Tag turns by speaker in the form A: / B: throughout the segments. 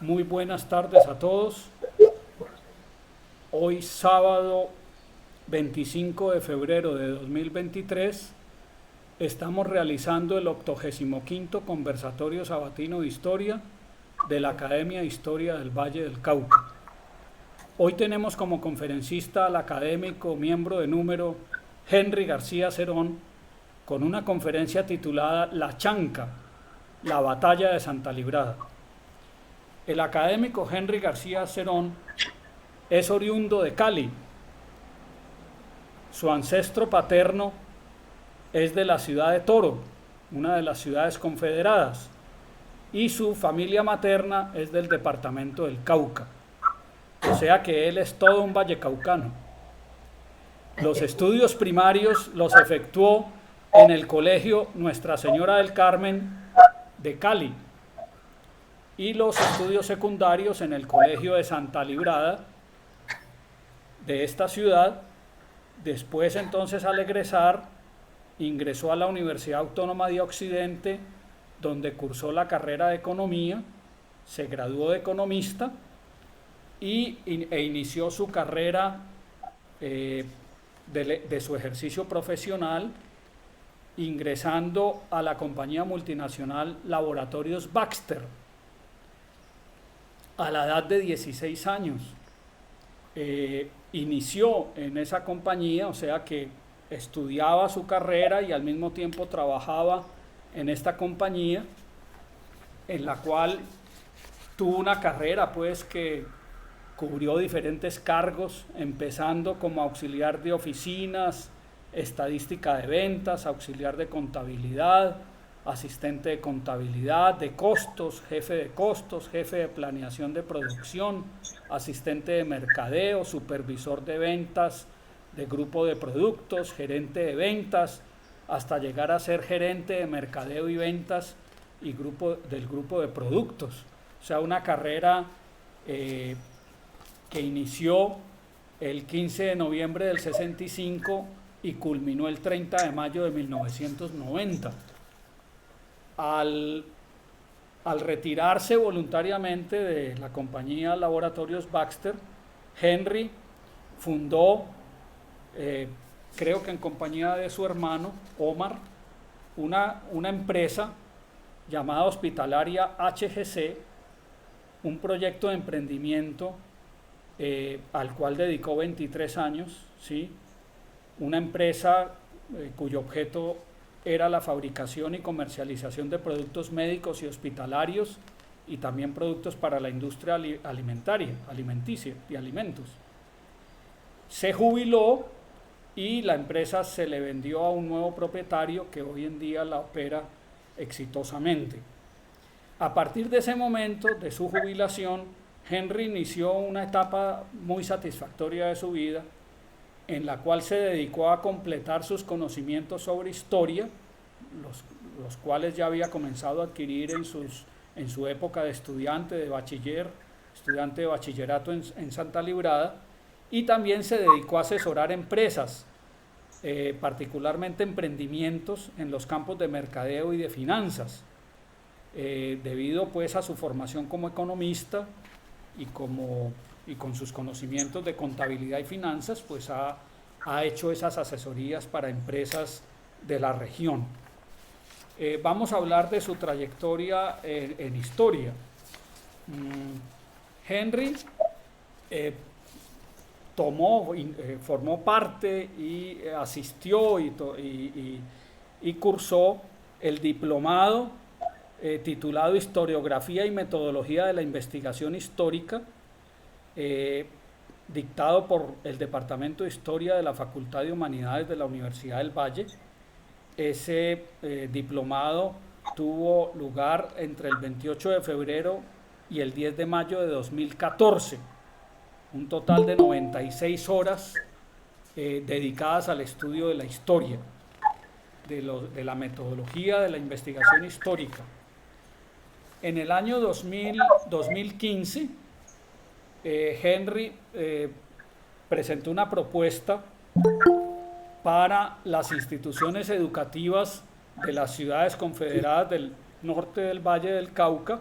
A: Muy buenas tardes a todos. Hoy sábado 25 de febrero de 2023 estamos realizando el 85º Conversatorio Sabatino de Historia de la Academia de Historia del Valle del Cauca. Hoy tenemos como conferencista al académico miembro de número Henry García Cerón con una conferencia titulada La Chanca, la batalla de Santa Librada. El académico Henry García Cerón es oriundo de Cali. Su ancestro paterno es de la ciudad de Toro, una de las ciudades confederadas, y su familia materna es del departamento del Cauca. O sea que él es todo un vallecaucano. Los estudios primarios los efectuó en el colegio Nuestra Señora del Carmen de Cali y los estudios secundarios en el colegio de Santa Librada de esta ciudad. Después, entonces, al egresar, ingresó a la Universidad Autónoma de Occidente, donde cursó la carrera de Economía, se graduó de economista e inició su carrera de su ejercicio profesional ingresando a la compañía multinacional Laboratorios Baxter a la edad de 16 años. Inició en esa compañía, o sea que estudiaba su carrera y al mismo tiempo trabajaba en esta compañía, en la cual tuvo una carrera pues que cubrió diferentes cargos, empezando como auxiliar de oficinas, estadística de ventas, auxiliar de contabilidad, asistente de contabilidad, de costos, jefe de planeación de producción, asistente de mercadeo, supervisor de ventas de grupo de productos, gerente de ventas, hasta llegar a ser gerente de mercadeo y ventas y del grupo de productos. O sea, una carrera que inició el 15 de noviembre del 65 y culminó el 30 de mayo de 1990. Al retirarse voluntariamente de la compañía Laboratorios Baxter, Henry fundó, creo que en compañía de su hermano Omar, una empresa llamada Hospitalaria HGC, un proyecto de emprendimiento al cual dedicó 23 años, ¿sí? Una empresa cuyo objeto era la fabricación y comercialización de productos médicos y hospitalarios y también productos para la industria alimenticia y alimentos. Se jubiló y la empresa se le vendió a un nuevo propietario que hoy en día la opera exitosamente. A partir de ese momento, de su jubilación, Henry inició una etapa muy satisfactoria de su vida, en la cual se dedicó a completar sus conocimientos sobre historia, los cuales ya había comenzado a adquirir en su época de estudiante de bachillerato en Santa Librada, y también se dedicó a asesorar empresas, particularmente emprendimientos en los campos de mercadeo y de finanzas, debido pues a su formación como economista y con sus conocimientos de contabilidad y finanzas, pues ha hecho esas asesorías para empresas de la región. Vamos a hablar de su trayectoria en historia. Henry formó parte y asistió y cursó el diplomado titulado Historiografía y Metodología de la Investigación Histórica, dictado por el Departamento de Historia de la Facultad de Humanidades de la Universidad del Valle. Ese diplomado tuvo lugar entre el 28 de febrero y el 10 de mayo de 2014, un total de 96 horas dedicadas al estudio de la historia, de la metodología de la investigación histórica. En el año 2015, Henry presentó una propuesta para las instituciones educativas de las ciudades confederadas del norte del Valle del Cauca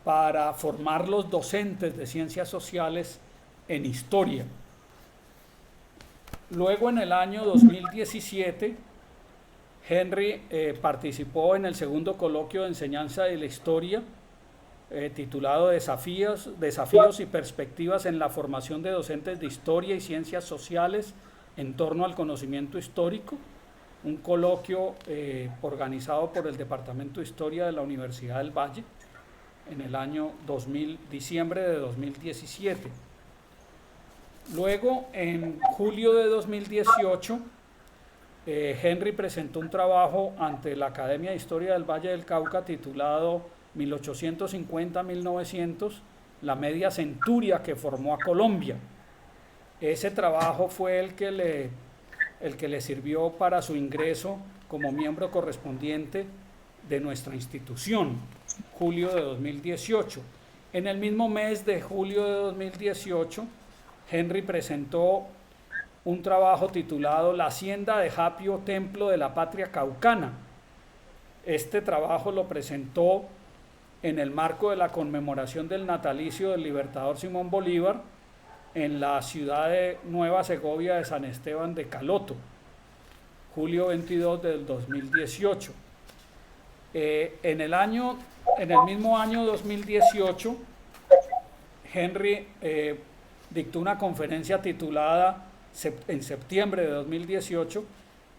A: para formar los docentes de ciencias sociales en historia. Luego, en el año 2017, Henry participó en el segundo coloquio de enseñanza de la historia, titulado Desafíos y perspectivas en la formación de docentes de historia y ciencias sociales en torno al conocimiento histórico, un coloquio organizado por el Departamento de Historia de la Universidad del Valle en el año diciembre de 2017. Luego, en julio de 2018, Henry presentó un trabajo ante la Academia de Historia del Valle del Cauca titulado 1850-1900, la media centuria que formó a Colombia. Ese trabajo fue el que le sirvió para su ingreso como miembro correspondiente de nuestra institución, julio de 2018. En el mismo mes de julio de 2018, Henry presentó un trabajo titulado La Hacienda de Japio, Templo de la Patria Caucana. Este trabajo lo presentó en el marco de la conmemoración del natalicio del libertador Simón Bolívar en la ciudad de Nueva Segovia de San Esteban de Caloto, julio 22 del 2018. En el mismo año 2018, Henry dictó una conferencia titulada, en septiembre de 2018,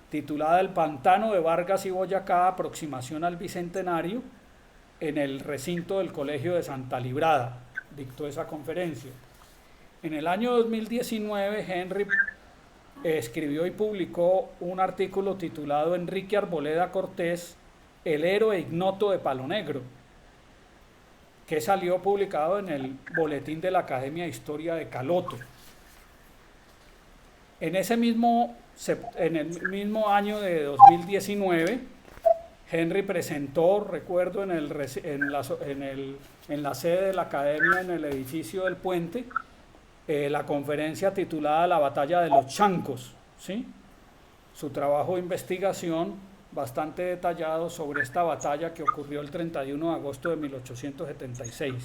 A: titulada El pantano de Vargas y Boyacá, aproximación al Bicentenario, en el recinto del Colegio de Santa Librada. Dictó esa conferencia. En el año 2019, Henry escribió y publicó un artículo titulado Enrique Arboleda Cortés, el héroe ignoto de Palo Negro, que salió publicado en el Boletín de la Academia de Historia de Caloto. En el mismo año de 2019, Henry presentó, recuerdo, en la sede de la Academia, en el edificio del Puente, la conferencia titulada La Batalla de los Chancos, ¿sí? Su trabajo de investigación bastante detallado sobre esta batalla que ocurrió el 31 de agosto de 1876.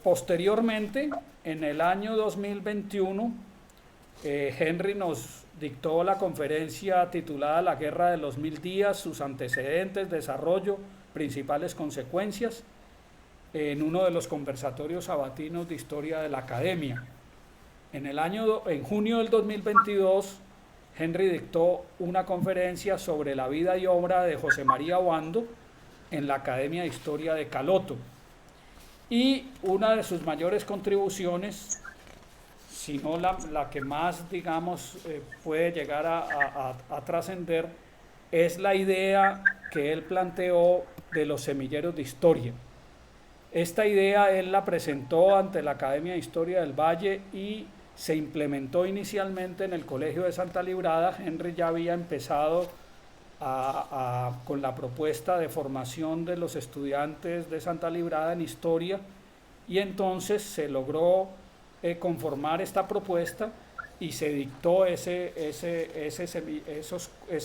A: Posteriormente, en el año 2021, Henry nos dictó la conferencia titulada La Guerra de los 1000 días, sus antecedentes, desarrollo, principales consecuencias, en uno de los conversatorios sabatinos de historia de la Academia. En junio del 2022, Henry dictó una conferencia sobre la vida y obra de José María Obando en la Academia de Historia de Caloto. Y una de sus mayores contribuciones, si no la que más, digamos, puede llegar a trascender, es la idea que él planteó de los semilleros de historia. Esta idea él la presentó ante la Academia de Historia del Valle y se implementó inicialmente en el Colegio de Santa Librada. Henry ya había empezado con la propuesta de formación de los estudiantes de Santa Librada en historia, y entonces se logró conformar esta propuesta y se dictó ese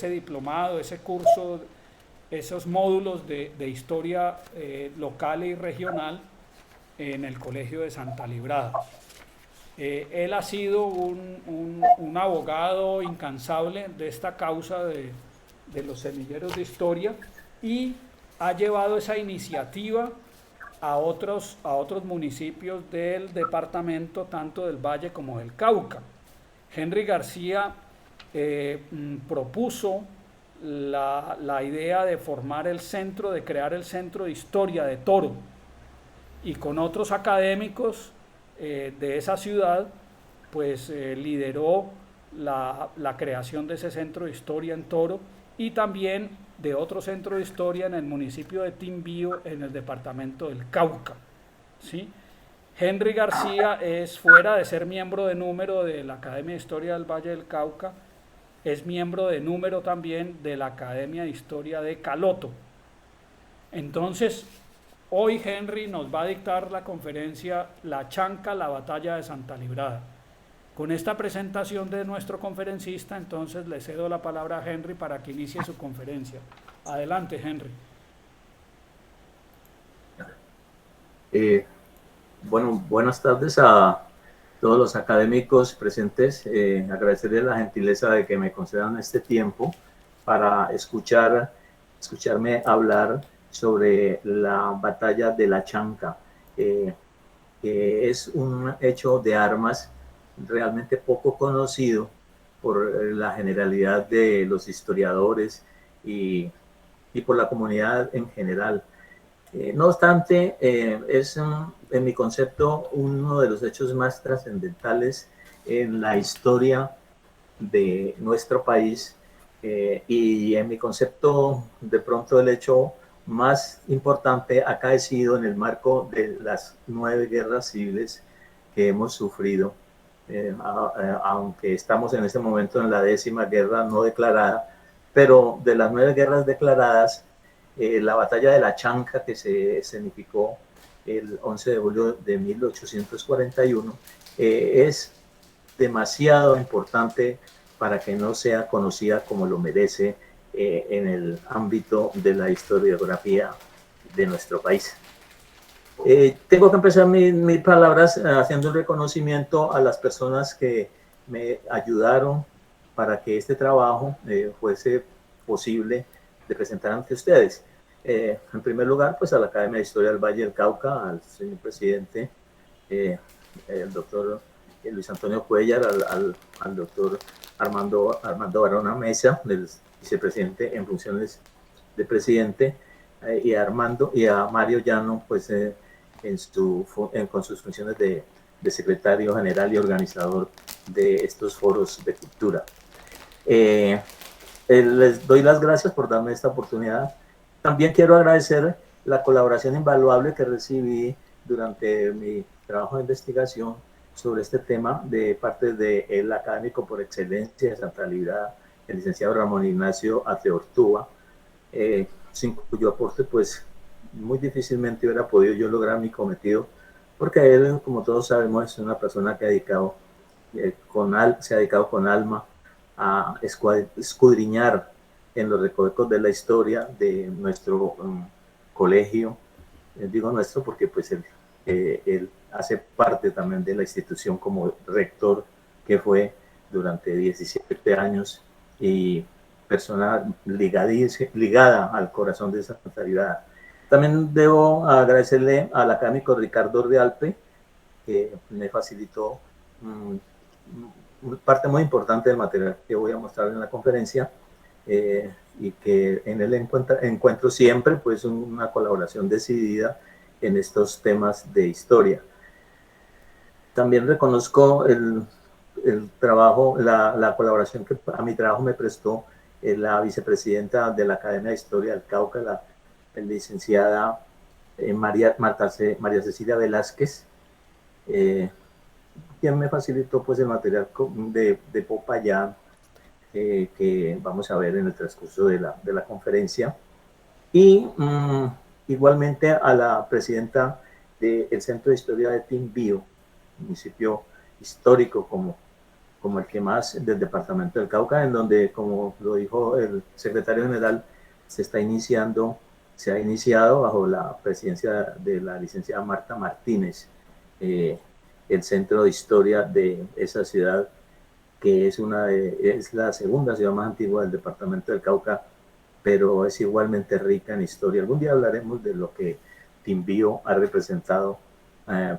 A: diplomado, ese curso, esos módulos de historia local y regional en el Colegio de Santa Librada. Él ha sido un abogado incansable de esta causa de los semilleros de historia y ha llevado esa iniciativa a otros municipios del departamento, tanto del Valle como del Cauca. Henry García propuso la idea de crear el Centro de Historia de Toro, y con otros académicos de esa ciudad, pues lideró la creación de ese Centro de Historia en Toro, y también de otro centro de historia en el municipio de Timbío, en el departamento del Cauca, ¿sí? Henry García fuera de ser miembro de número de la Academia de Historia del Valle del Cauca, es miembro de número también de la Academia de Historia de Caloto. Entonces, hoy Henry nos va a dictar la conferencia La Chanca, la batalla de Santa Librada. Con esta presentación de nuestro conferencista, entonces le cedo la palabra a Henry para que inicie su conferencia. Adelante, Henry.
B: Eh, bueno, buenas tardes a todos los académicos presentes. Agradecerles la gentileza de que me concedan este tiempo para escucharme hablar sobre la batalla de la Chanca, eh, que es un hecho de armas realmente poco conocido por la generalidad de los historiadores y, y por la comunidad en general. No obstante, es en mi concepto uno de los hechos más trascendentales en la historia de nuestro país, y en mi concepto de pronto el hecho más importante ha acaecido en el marco de las 9 guerras civiles que hemos sufrido, aunque estamos en este momento en la 10ª guerra no declarada, pero de las 9 guerras declaradas, la batalla de la Chanca, que se escenificó el 11 de julio de 1841, es demasiado importante para que no sea conocida como lo merece en el ámbito de la historiografía de nuestro país. Tengo que empezar mis palabras haciendo un reconocimiento a las personas que me ayudaron para que este trabajo fuese posible de presentar ante ustedes. En primer lugar, pues a la Academia de Historia del Valle del Cauca, al señor presidente, eh, el doctor Luis Antonio Cuellar, al doctor Armando Barona Mesa, del vicepresidente en funciones de presidente, y a Armando y a Mario Llano, pues con sus funciones de secretario general y organizador de estos foros de cultura. Eh, Les doy las gracias por darme esta oportunidad. También quiero agradecer la colaboración invaluable que recibí durante mi trabajo de investigación sobre este tema de parte del académico por excelencia de Santa Librada, el licenciado Ramón Ignacio Ateortúa, sin cuyo aporte pues muy difícilmente hubiera podido yo lograr mi cometido, porque él, como todos sabemos, es una persona que ha dedicado, se ha dedicado con alma a escudriñar en los recovecos de la historia de nuestro colegio. Digo nuestro porque pues él hace parte también de la institución como rector que fue durante 17 años y persona ligada al corazón de esa Librada. También debo agradecerle al académico Ricardo Realpe, que me facilitó parte muy importante del material que voy a mostrar en la conferencia, y que en él encuentro siempre pues una colaboración decidida en estos temas de historia. También reconozco el trabajo, la colaboración que a mi trabajo me prestó la vicepresidenta de la Academia de Historia del Cauca, la licenciada María Cecilia Velázquez, eh, quien me facilitó pues el material de Popayán, que vamos a ver en el transcurso de la conferencia. Y igualmente a la presidenta del Centro de Historia de Timbío, municipio histórico como el que más del departamento del Cauca, en donde, como lo dijo el secretario general, se ha iniciado bajo la presidencia de la licenciada Marta Martínez, eh, el Centro de Historia de esa ciudad, que es la segunda ciudad más antigua del departamento del Cauca, pero es igualmente rica en historia. Algún día hablaremos de lo que Timbío ha representado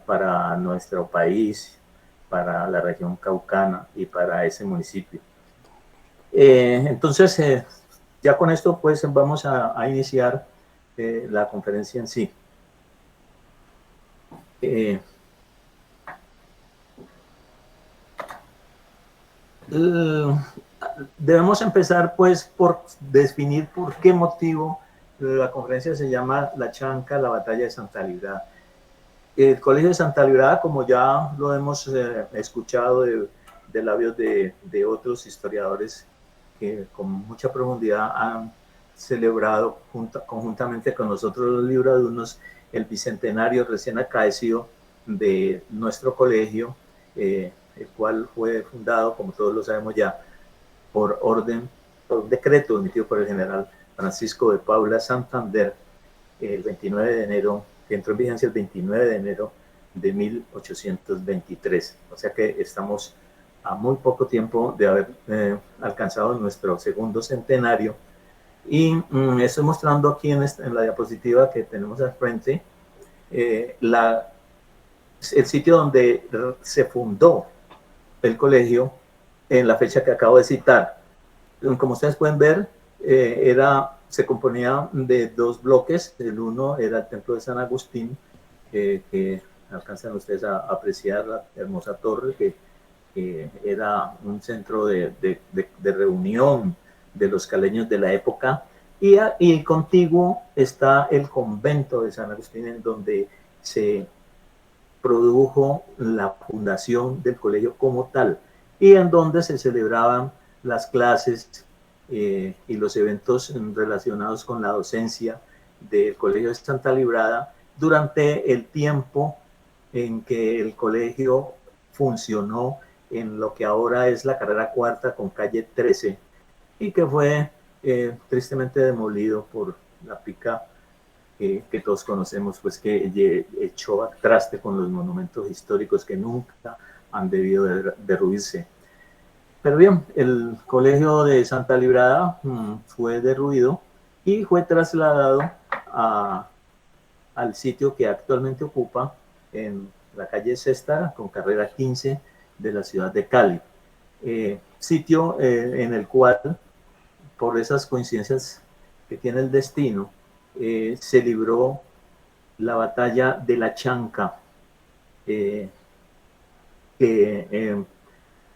B: para nuestro país, para la región caucana y para ese municipio. Entonces, ya con esto pues vamos a iniciar la conferencia en sí. Eh, Debemos empezar pues por definir por qué motivo la conferencia se llama La Chanca, la batalla de Santa Librada. El Colegio de Santa Librada, como ya lo hemos escuchado de labios de otros historiadores que con mucha profundidad han celebrado conjuntamente con nosotros los libradunos el bicentenario recién acaecido de nuestro colegio, el cual fue fundado, como todos lo sabemos ya, por un decreto emitido por el general Francisco de Paula Santander el 29 de enero que entró en vigencia el 29 de enero de 1823. O sea que estamos a muy poco tiempo de haber alcanzado nuestro segundo centenario. Y estoy mostrando aquí en la diapositiva que tenemos al frente el sitio donde se fundó el colegio en la fecha que acabo de citar. Como ustedes pueden ver, se componía de dos bloques. El uno era el templo de San Agustín, que alcanzan ustedes a apreciar la hermosa torre, que era un centro de reunión de los caleños de la época, y contiguo está el convento de San Agustín, en donde se produjo la fundación del colegio como tal, y en donde se celebraban las clases y los eventos relacionados con la docencia del Colegio de Santa Librada durante el tiempo en que el colegio funcionó en lo que ahora es la carrera cuarta con calle 13, y que fue tristemente demolido por la pica que todos conocemos, pues que echó a traste con los monumentos históricos que nunca han debido derruirse. Pero bien, el colegio de Santa Librada fue derruido y fue trasladado al sitio que actualmente ocupa en la calle Sexta con carrera 15 de la ciudad de Cali. Sitio en el cual, por esas coincidencias que tiene el destino, se libró la batalla de la Chanca,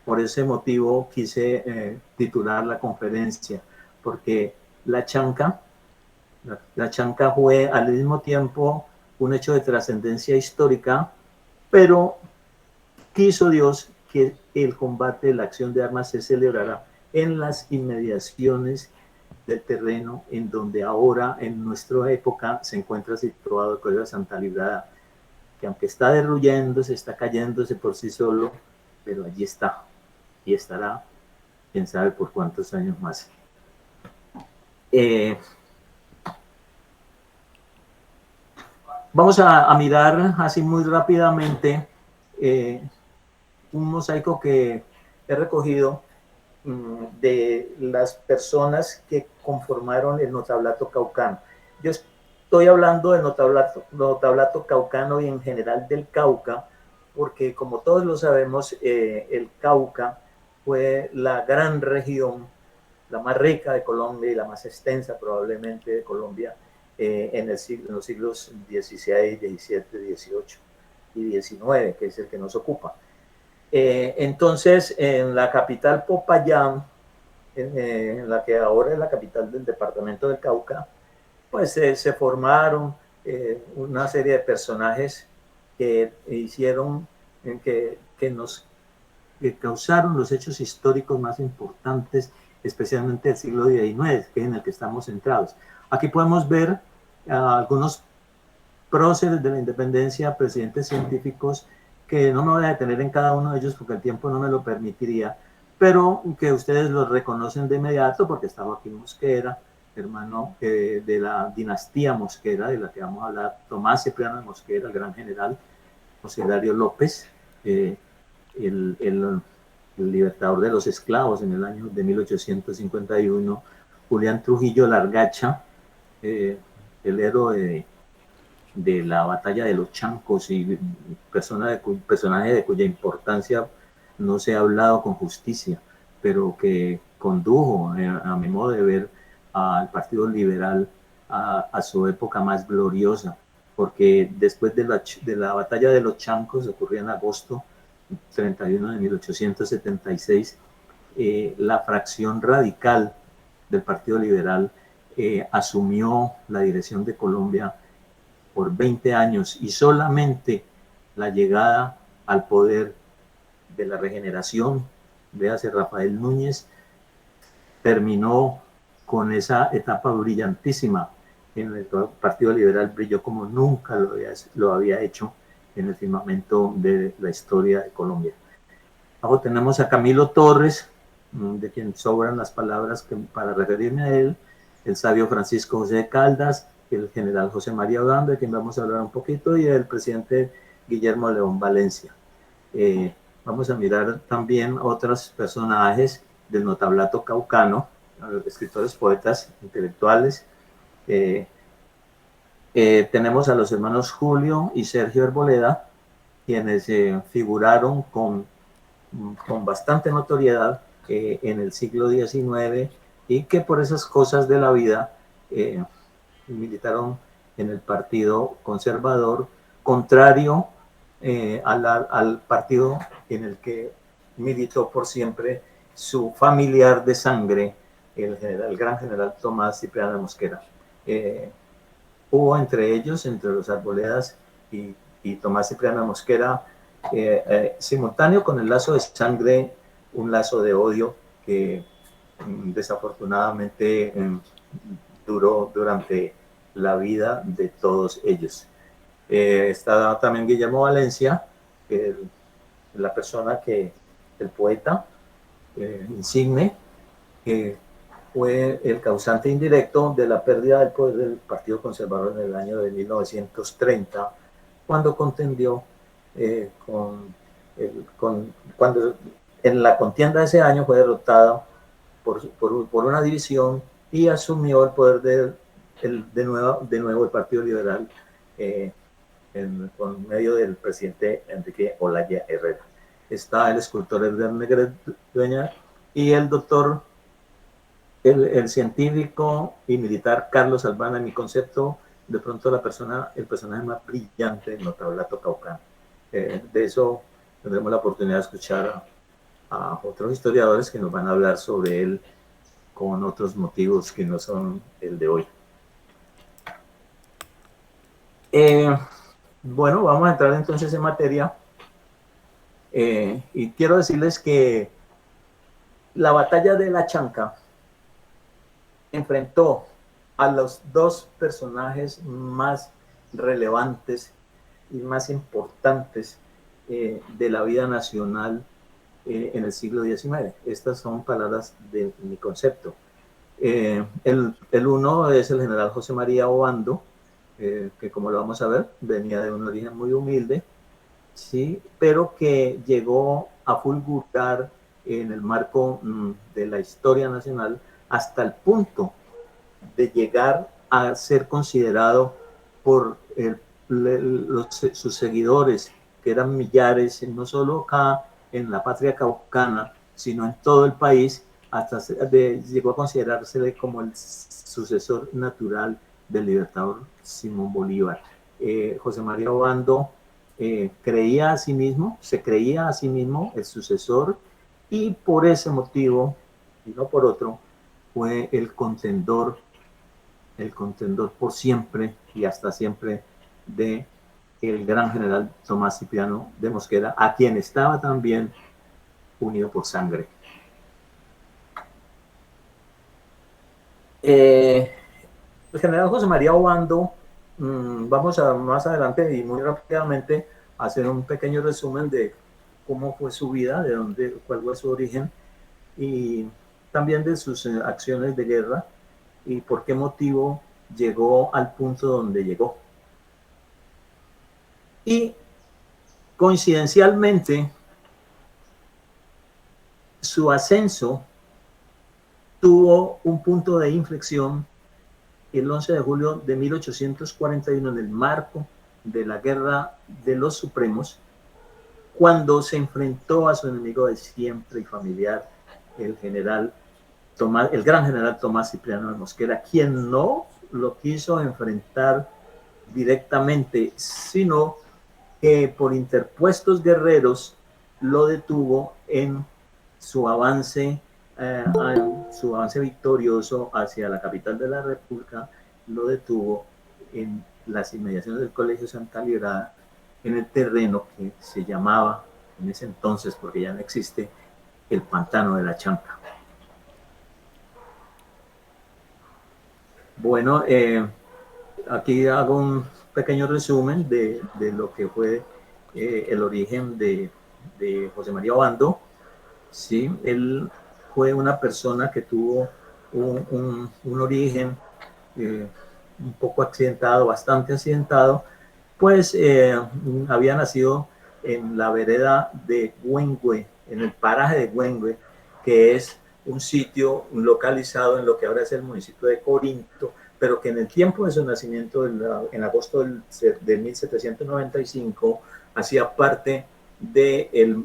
B: por ese motivo quise titular la conferencia, porque la Chanca fue al mismo tiempo un hecho de trascendencia histórica, pero quiso Dios que el combate, la acción de armas se celebrara en las inmediaciones del terreno en donde ahora, en nuestra época, se encuentra situado el Colegio de Santa Librada, que aunque está derruyéndose, está cayéndose por sí solo, pero allí está y estará, quién sabe por cuántos años más. Vamos a mirar así muy rápidamente un mosaico que he recogido de las personas que conformaron el notablato caucano. Yo estoy hablando del notablato caucano y en general del Cauca, porque como todos lo sabemos, el Cauca fue la gran región, la más rica de Colombia y la más extensa probablemente de Colombia en los siglos XVI, XVII, XVIII y XIX, que es el que nos ocupa. Entonces, en la capital Popayán, en la que ahora es la capital del departamento del Cauca, pues se formaron una serie de personajes que hicieron, que causaron los hechos históricos más importantes, especialmente del siglo XIX, que es en el que estamos centrados. Aquí podemos ver algunos próceres de la independencia, presidentes científicos, que no me voy a detener en cada uno de ellos porque el tiempo no me lo permitiría, pero que ustedes los reconocen de inmediato porque está Joaquín Mosquera, hermano de la dinastía Mosquera, de la que vamos a hablar, Tomás Cipriano de Mosquera, el gran general, José Darío López, el libertador de los esclavos en el año de 1851, Julián Trujillo Largacha, el héroe de la batalla de los Chancos y personaje de cuya importancia no se ha hablado con justicia, pero que condujo, a mi modo de ver, al Partido Liberal a su época más gloriosa, porque después de la batalla de los Chancos, ocurrió en agosto 31 de 1876, la fracción radical del Partido Liberal asumió la dirección de Colombia por 20 años, y solamente la llegada al poder de la regeneración, véase Rafael Núñez, terminó con esa etapa brillantísima en el Partido Liberal. Brilló como nunca lo había hecho en el firmamento de la historia de Colombia. Abajo tenemos a Camilo Torres, de quien sobran las palabras para referirme a él, el sabio Francisco José de Caldas, el general José María Obando, de quien vamos a hablar un poquito, y el presidente Guillermo León Valencia. Vamos a mirar también otros personajes del notablato caucano, escritores, poetas, intelectuales. Tenemos a los hermanos Julio y Sergio Arboleda, quienes figuraron con bastante notoriedad en el siglo XIX y que por esas cosas de la vida militaron en el Partido Conservador, contrario al partido en el que militó por siempre su familiar de sangre, el gran general Tomás Cipriano de Mosquera. Hubo entre ellos, entre los Arboledas y Tomás Cipriano de Mosquera, simultáneo con el lazo de sangre, un lazo de odio que desafortunadamente duró durante la vida de todos ellos. Está también Guillermo Valencia, la persona el poeta insigne, que fue el causante indirecto de la pérdida del poder del Partido Conservador en el año de 1930, cuando contendió cuando en la contienda de ese año fue derrotado por una división y asumió el poder de nuevo el Partido Liberal por medio del presidente Enrique Olaya Herrera. Está el escultor Edgar Negredueña y el doctor, el científico y militar Carlos Albana, en mi concepto, de pronto el personaje más brillante del notablato caucano. De eso tendremos la oportunidad de escuchar a otros historiadores que nos van a hablar sobre él con otros motivos que no son el de hoy. Bueno, vamos a entrar entonces en materia. Y quiero decirles que la batalla de la Chanca enfrentó a los dos personajes más relevantes y más importantes de la vida nacional en el siglo XIX. Estas son palabras de mi concepto. El uno es el general José María Obando, que como lo vamos a ver, venía de un origen muy humilde, ¿sí? Pero que llegó a fulgurar en el marco de la historia nacional hasta el punto de llegar a ser considerado por sus seguidores, que eran millares, no solo acá en la patria caucana, sino en todo el país, hasta llegó a considerársele como el sucesor natural del libertador Simón Bolívar. José María Obando se creía a sí mismo el sucesor, y por ese motivo, y no por otro, fue el contendor por siempre y hasta siempre de el gran general Tomás Cipriano de Mosquera, a quien estaba también unido por sangre. El general José María Obando, vamos a más adelante y muy rápidamente hacer un pequeño resumen de cómo fue su vida, cuál fue su origen, y también de sus acciones de guerra y por qué motivo llegó al punto donde llegó. Y coincidencialmente, su ascenso tuvo un punto de inflexión el 11 de julio de 1841 en el marco de la Guerra de los Supremos, cuando se enfrentó a su enemigo de siempre y familiar, el gran general Tomás Cipriano de Mosquera, quien no lo quiso enfrentar directamente, sino que por interpuestos guerreros lo detuvo en su avance victorioso hacia la capital de la República. Lo detuvo en las inmediaciones del Colegio Santa Librada, en el terreno que se llamaba en ese entonces, porque ya no existe, el Pantano de la Chanca. Bueno, aquí hago un pequeño resumen de lo que fue el origen de José María Obando. Sí, él fue una persona que tuvo un origen un poco accidentado, bastante accidentado, pues había nacido en la vereda de Güengüe, en el paraje de Güengüe, que es un sitio localizado en lo que ahora es el municipio de Corinto, pero que en el tiempo de su nacimiento, en agosto de 1795, hacía parte del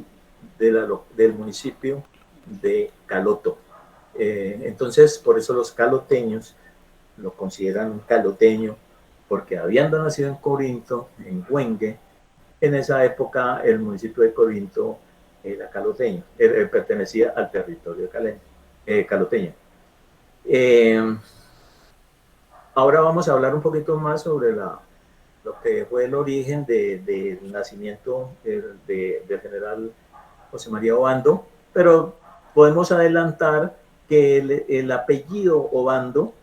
B: municipio de Caloto. Entonces, por eso los caloteños lo consideran un caloteño, porque habiendo nacido en Corinto, en Güengue, en esa época el municipio de Corinto era caloteño, pertenecía al territorio caloteño. Ahora vamos a hablar un poquito más sobre lo que fue el origen del nacimiento del general José María Obando, pero podemos adelantar que el apellido Obando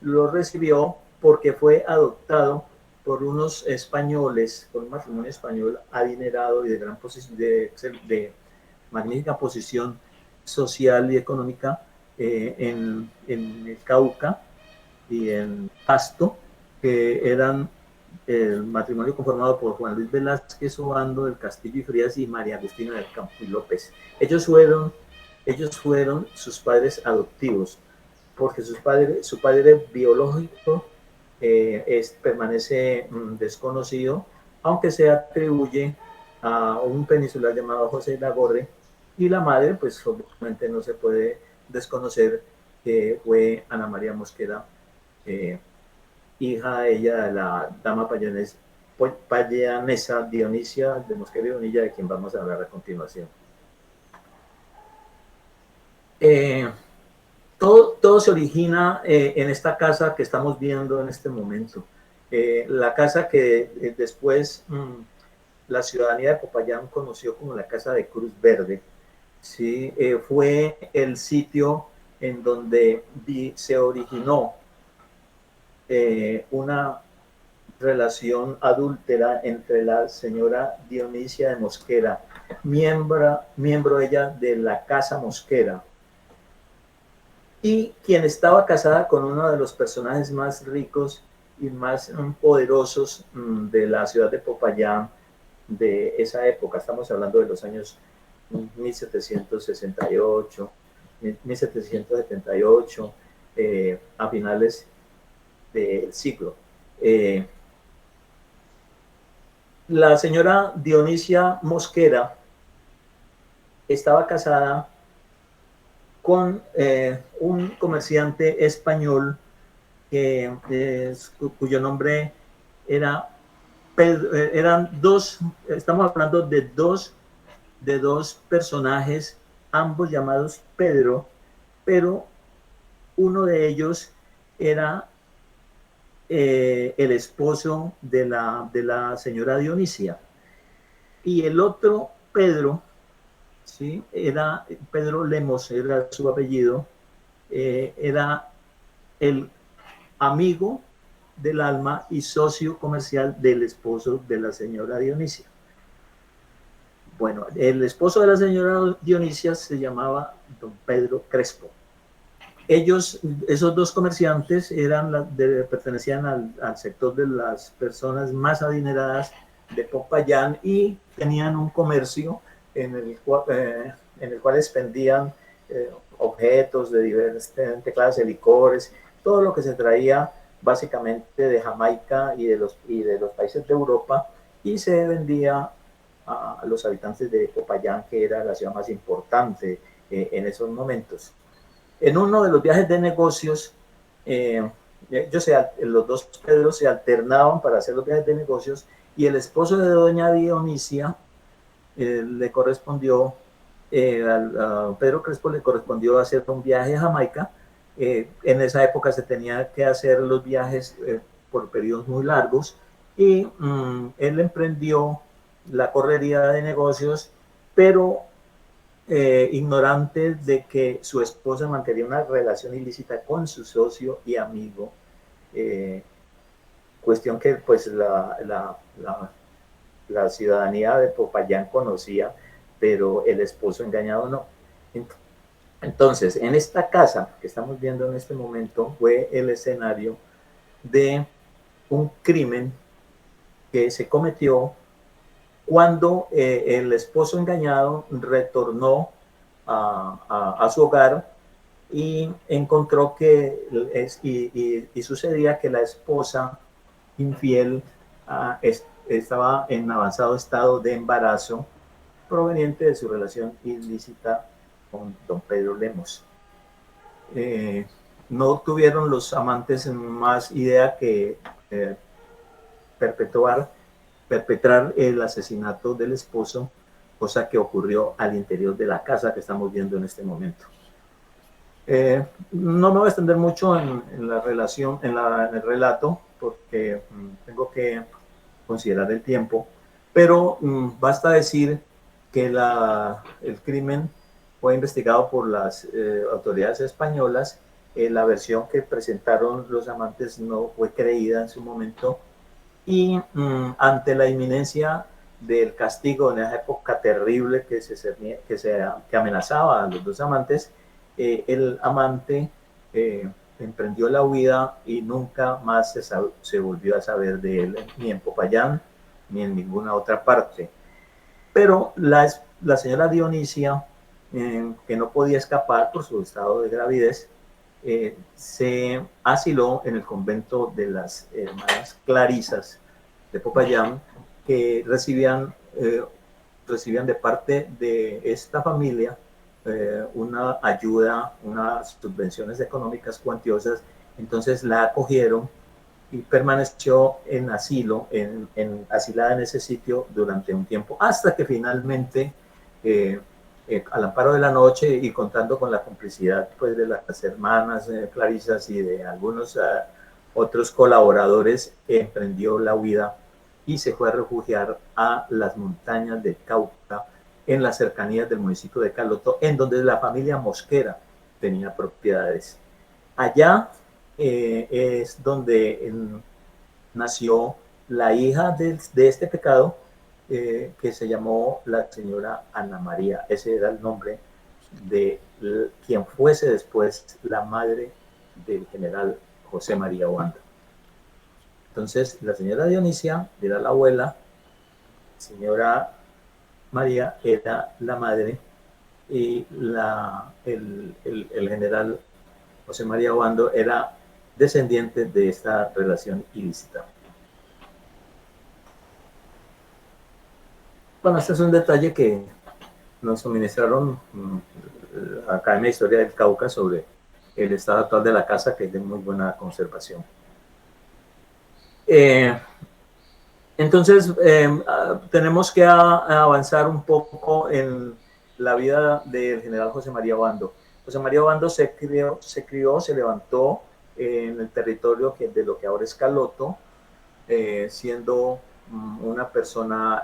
B: lo recibió porque fue adoptado por unos españoles, por un matrimonio español adinerado y de gran posición, de magnífica posición social y económica en el Cauca y en Pasto, que eran el matrimonio conformado por Juan Luis Velázquez Obando del Castillo y Frías y María Agustina del Campo y López. Ellos fueron sus padres adoptivos, porque su padre biológico permanece desconocido, aunque se atribuye a un peninsular llamado José Lagorre, y la madre, pues obviamente no se puede desconocer que fue Ana María Mosquera, hija ella de la dama payanesa Dionisia de Mosquera y Bonilla, de quien vamos a hablar a continuación. Todo se origina en esta casa que estamos viendo en este momento. La casa que después la ciudadanía de Popayán conoció como la Casa de Cruz Verde, ¿sí? Fue el sitio en donde se originó una relación adúltera entre la señora Dionisia de Mosquera, miembro ella de la Casa Mosquera, y quien estaba casada con uno de los personajes más ricos y más poderosos de la ciudad de Popayán de esa época. Estamos hablando de los años 1768, 1778, a finales del siglo. La señora Dionisia Mosquera estaba casada con un comerciante español cuyo nombre era Pedro. Estamos hablando de dos personajes, ambos llamados Pedro, pero uno de ellos era el esposo de la señora Dionisia, y el otro Pedro, ¿sí? Era Pedro Lemos, era su apellido, era el amigo del alma y socio comercial del esposo de la señora Dionisia. Bueno, el esposo de la señora Dionisia se llamaba don Pedro Crespo. Esos dos comerciantes pertenecían al sector de las personas más adineradas de Popayán y tenían un comercio en el cual expendían objetos de diferentes clases de licores, todo lo que se traía básicamente de Jamaica y de los países de Europa, y se vendía a los habitantes de Popayán, que era la ciudad más importante en esos momentos. En uno de los viajes de negocios, los dos Pedros se alternaban para hacer los viajes de negocios, y el esposo de doña Dionisia le correspondió, a Pedro Crespo le correspondió hacer un viaje a Jamaica. En esa época se tenía que hacer los viajes por periodos muy largos, y él emprendió la correría de negocios, pero ignorante de que su esposa mantenía una relación ilícita con su socio y amigo, cuestión que pues la ciudadanía de Popayán conocía, pero el esposo engañado no. Entonces, en esta casa que estamos viendo en este momento fue el escenario de un crimen que se cometió cuando el esposo engañado retornó a su hogar y encontró que sucedía que la esposa infiel estaba en avanzado estado de embarazo proveniente de su relación ilícita con don Pedro Lemos. No tuvieron los amantes más idea que perpetrar el asesinato del esposo, cosa que ocurrió al interior de la casa que estamos viendo en este momento. No me voy a extender mucho en la relación, en el relato, porque tengo que considerar el tiempo, pero basta decir que el crimen fue investigado por las autoridades españolas. La versión que presentaron los amantes no fue creída en su momento, y ante la inminencia del castigo en esa época terrible que amenazaba a los dos amantes, el amante emprendió la huida y nunca más se volvió a saber de él, ni en Popayán ni en ninguna otra parte. Pero la señora Dionisia, que no podía escapar por su estado de gravidez, se asiló en el convento de las hermanas Clarisas de Popayán, que recibían de parte de esta familia una ayuda, unas subvenciones económicas cuantiosas. Entonces la acogieron y permaneció en asilo, asilada en ese sitio durante un tiempo, hasta que finalmente, al amparo de la noche y contando con la complicidad pues, de las hermanas Clarisas y de algunos otros colaboradores, emprendió la huida y se fue a refugiar a las montañas del Cauca, en las cercanías del municipio de Caloto, en donde la familia Mosquera tenía propiedades. Allá es donde nació la hija de este pecado, que se llamó la señora Ana María. Ese era el nombre de quien fuese después la madre del general José María Obando. Entonces, la señora Dionisia era la abuela, señora María era la madre, y el general José María Obando era descendiente de esta relación ilícita. Bueno, este es un detalle que nos suministraron la Academia de Historia del Cauca sobre el estado actual de la casa, que es de muy buena conservación. Entonces, tenemos que avanzar un poco en la vida del general José María Obando. José María Obando se levantó en el territorio de lo que ahora es Caloto, siendo una persona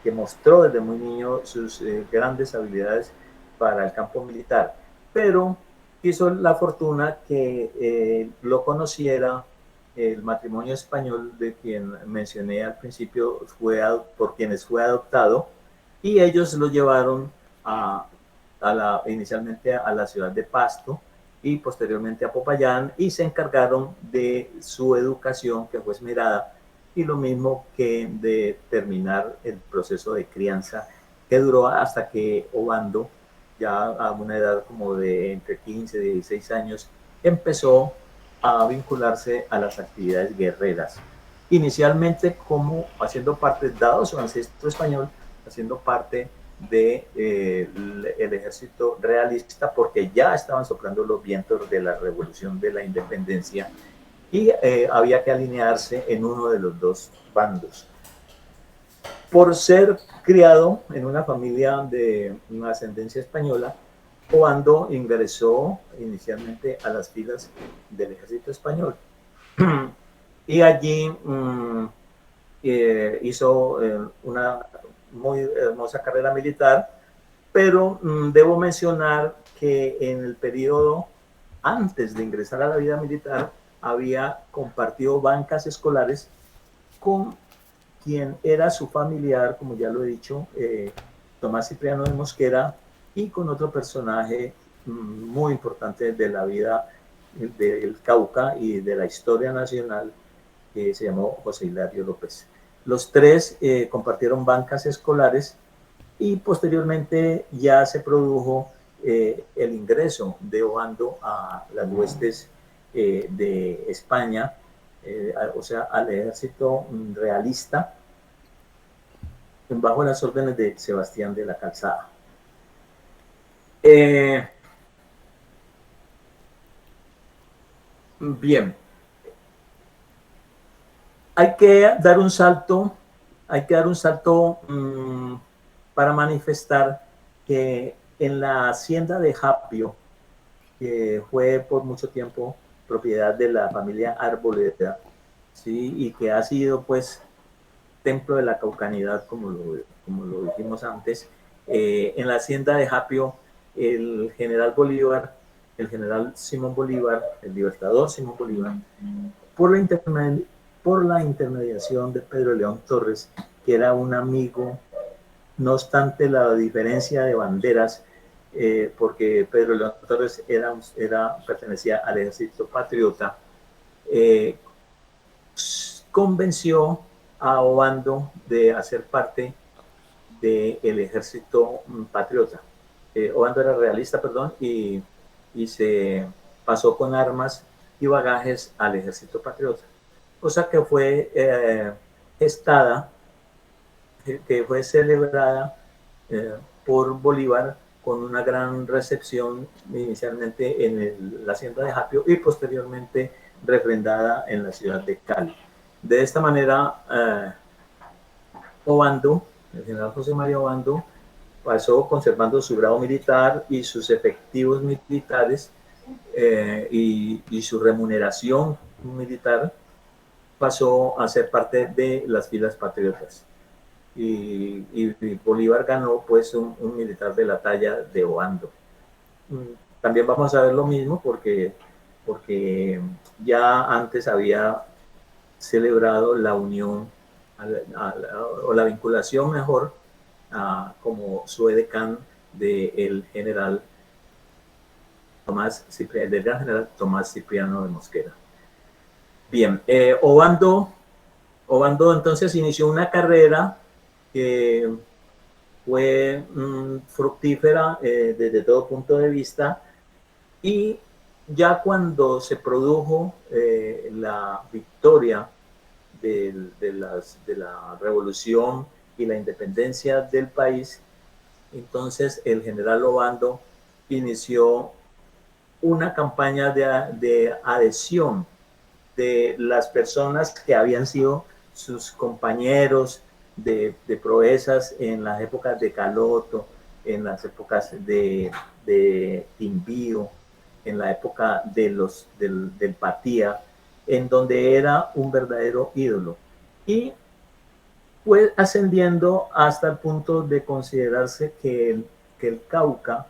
B: que mostró desde muy niño sus grandes habilidades para el campo militar, pero hizo la fortuna que lo conociera el matrimonio español de quien mencioné al principio, por quienes fue adoptado, y ellos lo llevaron inicialmente a la ciudad de Pasto y posteriormente a Popayán, y se encargaron de su educación, que fue esmerada, y lo mismo que de terminar el proceso de crianza, que duró hasta que Obando, ya a una edad como de entre 15 y 16 años, empezó a vincularse a las actividades guerreras. Inicialmente como haciendo parte, dado su ancestro español, haciendo parte del ejército realista, porque ya estaban soplando los vientos de la revolución de la independencia y había que alinearse en uno de los dos bandos. Por ser criado en una familia de una ascendencia española, Obando ingresó inicialmente a las filas del ejército español y allí hizo una muy hermosa carrera militar, pero debo mencionar que en el periodo antes de ingresar a la vida militar había compartido bancas escolares con quien era su familiar, como ya lo he dicho, Tomás Cipriano de Mosquera, y con otro personaje muy importante de la vida del Cauca y de la historia nacional, que se llamó José Hilario López. Los tres compartieron bancas escolares y posteriormente ya se produjo el ingreso de Obando a las huestes de España, o sea, al ejército realista, bajo las órdenes de Sebastián de la Calzada. Bien, hay que dar un salto para manifestar que en la hacienda de Japio, que fue por mucho tiempo propiedad de la familia Arboleda, ¿sí? Y que ha sido pues templo de la caucanidad, como lo dijimos antes, en la hacienda de Japio, el general Bolívar, el general Simón Bolívar, el libertador Simón Bolívar, por la intermediación de Pedro León Torres, que era un amigo, no obstante la diferencia de banderas, porque Pedro León Torres pertenecía al ejército patriota, convenció a Obando de hacer parte del ejército patriota. Obando era realista, perdón, y se pasó con armas y bagajes al ejército patriota. Cosa que fue gestada, que fue celebrada por Bolívar con una gran recepción inicialmente en la hacienda de Japio y posteriormente refrendada en la ciudad de Cali. De esta manera, Obando, el general José María Obando, pasó conservando su grado militar y sus efectivos militares y su remuneración militar, pasó a ser parte de las filas patriotas. Y Bolívar ganó pues un militar de la talla de Obando. También vamos a ver lo mismo porque ya antes había celebrado la unión o la vinculación mejor como suedecán del general del gran general Tomás Cipriano de Mosquera. Bien, Obando entonces inició una carrera que fue fructífera desde todo punto de vista, y ya cuando se produjo la victoria de la revolución y la independencia del país, entonces el general Obando inició una campaña de adhesión de las personas que habían sido sus compañeros de proezas en las épocas de Caloto, en las épocas de Timbío, en la época del Patía, en donde era un verdadero ídolo. Y fue ascendiendo hasta el punto de considerarse que el Cauca,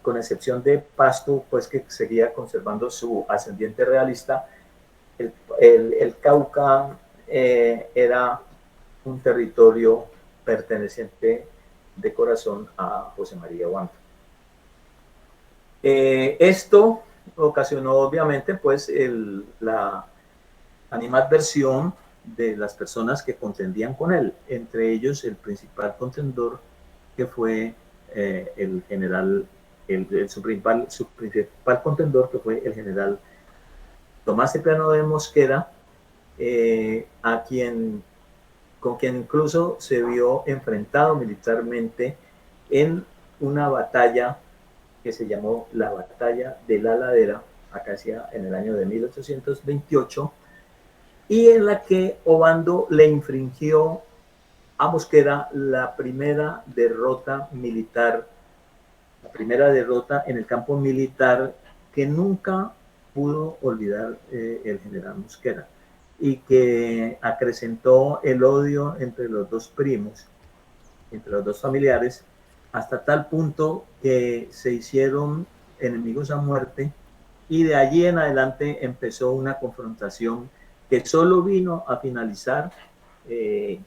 B: con excepción de Pasto, pues que seguía conservando su ascendiente realista, el Cauca era un territorio perteneciente de corazón a José María Obando. Esto ocasionó obviamente pues la animadversión de las personas que contendían con él, entre ellos el principal contendor, que fue el general, su principal contendor, que fue el general Tomás Cipriano de Mosquera, con quien incluso se vio enfrentado militarmente en una batalla que se llamó la Batalla de la Ladera, acá en el año de 1828, y en la que Obando le infringió a Mosquera la primera derrota militar, la primera derrota en el campo militar que nunca pudo olvidar el general Mosquera, y que acrecentó el odio entre los dos primos, entre los dos familiares, hasta tal punto que se hicieron enemigos a muerte, y de allí en adelante empezó una confrontación que solo vino a finalizar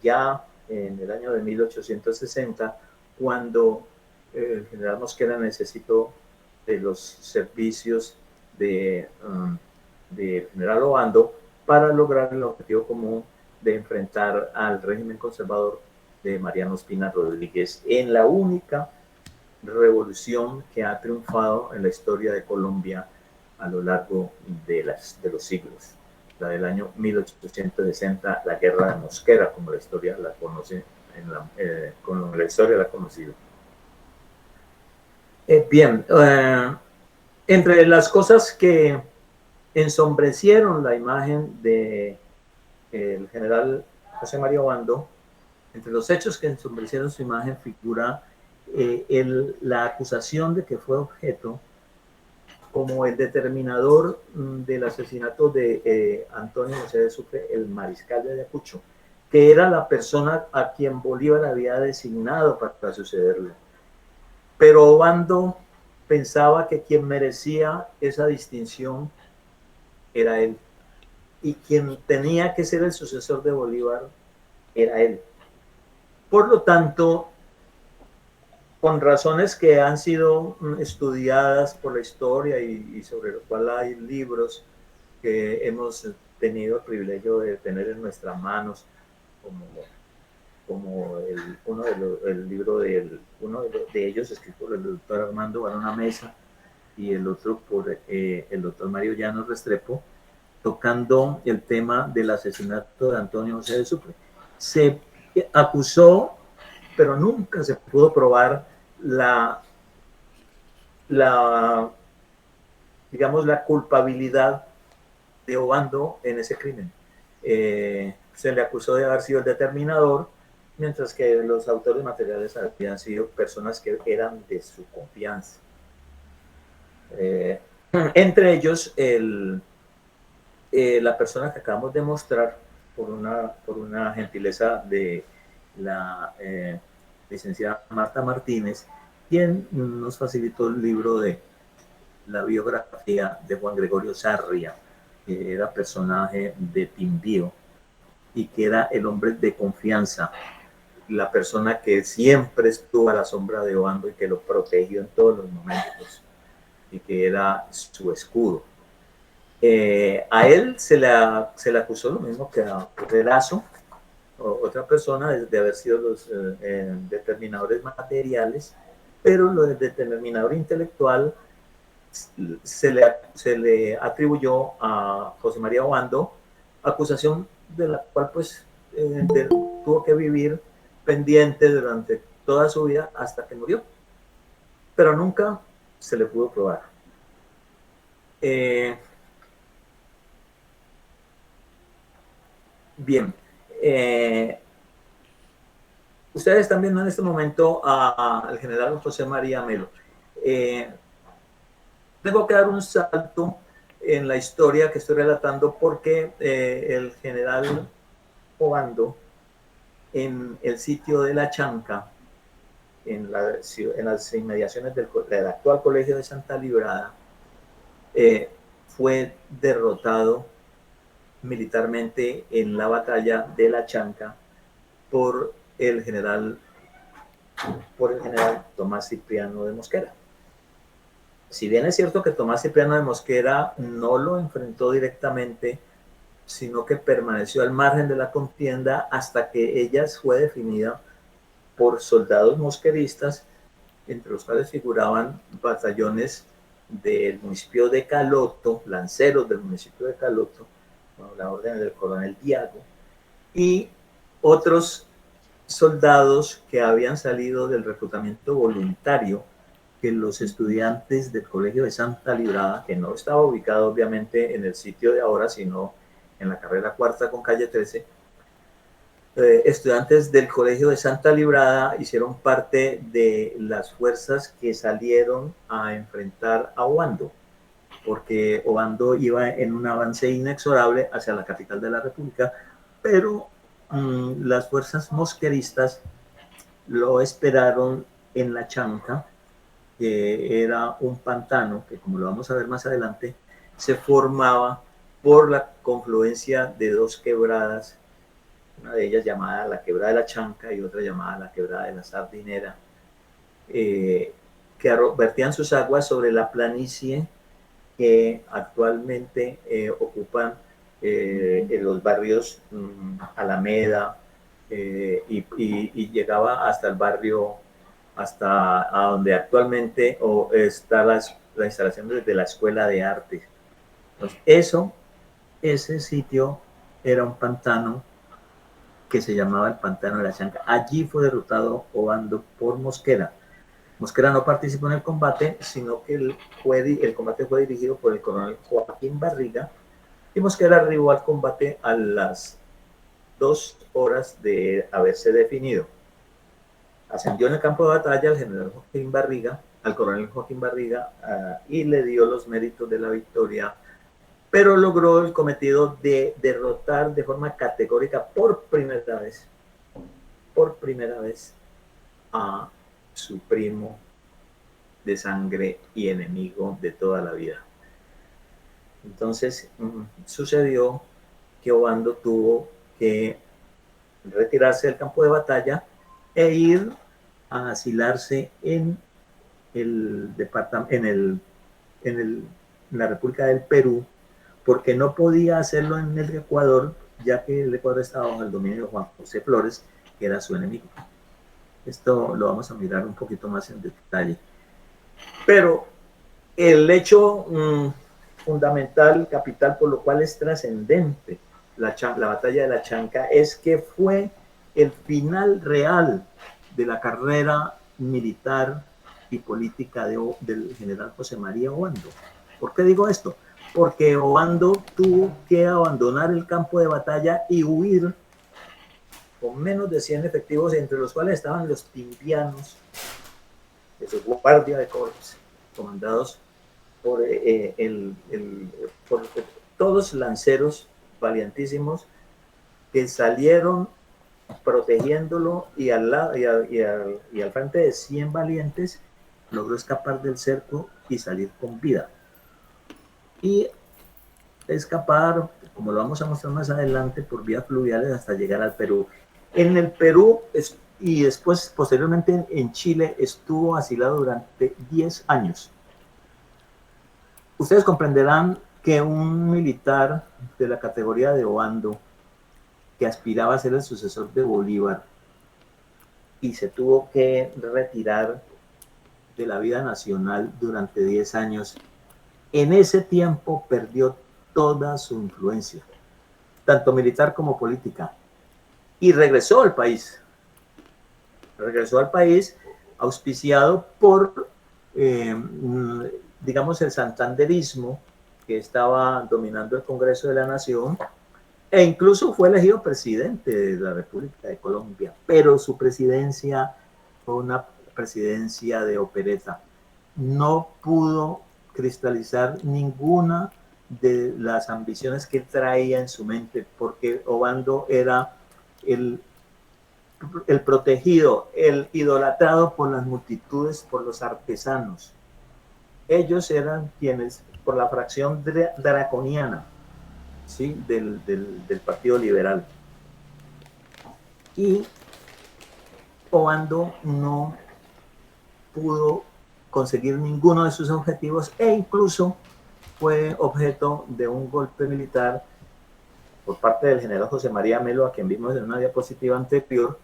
B: ya en el año de 1860, cuando el general Mosquera necesitó de los servicios de, de general Obando para lograr el objetivo común de enfrentar al régimen conservador de Mariano Ospina Rodríguez en la única revolución que ha triunfado en la historia de Colombia a lo largo de los siglos, la del año 1860, la guerra de Mosquera, como la historia la conoce, como la historia la ha conocido. Bien, entre las cosas que ensombrecieron la imagen de el general José María Obando, entre los hechos que ensombrecieron su imagen figura la acusación de que fue objeto como el determinador del asesinato de Antonio José de Sucre, el mariscal de Ayacucho, que era la persona a quien Bolívar había designado para sucederle. Pero Obando pensaba que quien merecía esa distinción era él, y quien tenía que ser el sucesor de Bolívar era él. Por lo tanto, con razones que han sido estudiadas por la historia y sobre lo cual hay libros que hemos tenido el privilegio de tener en nuestras manos, como el libro de uno de ellos escrito por el doctor Armando Barona Mesa y el otro por el doctor Mario Llanos Restrepo, tocando el tema del asesinato de Antonio José de Sucre. Se acusó, pero nunca se pudo probar digamos, la culpabilidad de Obando en ese crimen. Se le acusó de haber sido el determinador, mientras que los autores materiales habían sido personas que eran de su confianza. Entre ellos, la persona que acabamos de mostrar, por una gentileza de la licenciada Marta Martínez, quien nos facilitó el libro de la biografía de Juan Gregorio Sarria, que era personaje de Timbío y que era el hombre de confianza, la persona que siempre estuvo a la sombra de Obando y que lo protegió en todos los momentos y que era su escudo. A él se le acusó lo mismo que a Lazo, otra persona, de haber sido los determinadores materiales, pero lo del determinador intelectual se le atribuyó a José María Obando, acusación de la cual pues tuvo que vivir pendiente durante toda su vida hasta que murió, pero nunca se le pudo probar. Bien, ustedes están viendo en este momento al general José María Melo. Tengo que dar un salto en la historia que estoy relatando porque el general Obando, en el sitio de La Chanca, en las inmediaciones del actual Colegio de Santa Librada, fue derrotado militarmente en la batalla de La Chanca por el general Tomás Cipriano de Mosquera. Si bien es cierto que Tomás Cipriano de Mosquera no lo enfrentó directamente, sino que permaneció al margen de la contienda hasta que ella fue definida por soldados mosqueristas, entre los cuales figuraban batallones del municipio de Caloto, lanceros del municipio de Caloto, bajo la orden del coronel Diago, y otros soldados que habían salido del reclutamiento voluntario que los estudiantes del Colegio de Santa Librada, que no estaba ubicado obviamente en el sitio de ahora, sino en la carrera cuarta con calle 13, estudiantes del Colegio de Santa Librada hicieron parte de las fuerzas que salieron a enfrentar a Obando, porque Obando iba en un avance inexorable hacia la capital de la República, pero las fuerzas mosqueristas lo esperaron en La Chanca, que era un pantano que, como lo vamos a ver más adelante, se formaba por la confluencia de dos quebradas, una de ellas llamada la Quebrada de La Chanca y otra llamada la Quebrada de la Sardinera, que vertían sus aguas sobre la planicie que actualmente ocupan en los barrios Alameda, y llegaba hasta el barrio, hasta a donde actualmente está la instalación de la Escuela de Arte. Entonces, ese sitio era un pantano que se llamaba el Pantano de la Chanca. Allí fue derrotado Obando por Mosquera. Mosquera no participó en el combate, sino que el combate fue dirigido por el coronel Joaquín Barriga, y Mosquera arribó al combate a las 2 horas de haberse definido. Ascendió en el campo de batalla al general Joaquín Barriga, al coronel Joaquín Barriga, y le dio los méritos de la victoria, pero logró el cometido de derrotar de forma categórica por primera vez a su primo de sangre y enemigo de toda la vida. Entonces sucedió que Obando tuvo que retirarse del campo de batalla e ir a asilarse en la República del Perú, porque no podía hacerlo en el Ecuador, ya que el Ecuador estaba bajo el dominio de Juan José Flores, que era su enemigo. Esto lo vamos a mirar un poquito más en detalle. Pero el hecho fundamental, capital, por lo cual es trascendente la batalla de la Chanca, es que fue el final real de la carrera militar y política del general José María Obando. ¿Por qué digo esto? Porque Obando tuvo que abandonar el campo de batalla y huir con menos de 100 efectivos, entre los cuales estaban los pimpianos de su guardia de corps, comandados por todos lanceros valientísimos que salieron protegiéndolo, y al frente de 100 valientes logró escapar del cerco y salir con vida. Y escapar, como lo vamos a mostrar más adelante, por vías fluviales hasta llegar al Perú. En el Perú y después, posteriormente en Chile, estuvo asilado durante 10 años. Ustedes comprenderán que un militar de la categoría de Obando, que aspiraba a ser el sucesor de Bolívar y se tuvo que retirar de la vida nacional durante 10 años, en ese tiempo perdió toda su influencia, tanto militar como política, y regresó al país. Regresó al país auspiciado por, digamos, el santanderismo que estaba dominando el Congreso de la Nación, e incluso fue elegido presidente de la República de Colombia, pero su presidencia fue una presidencia de opereta. No pudo cristalizar ninguna de las ambiciones que él traía en su mente, porque Obando era el protegido, el idolatrado por las multitudes, por los artesanos. Ellos eran quienes, por la fracción draconiana, ¿sí?, del Partido Liberal. Y Obando no pudo conseguir ninguno de sus objetivos, e incluso fue objeto de un golpe militar por parte del general José María Melo, a quien vimos en una diapositiva anterior,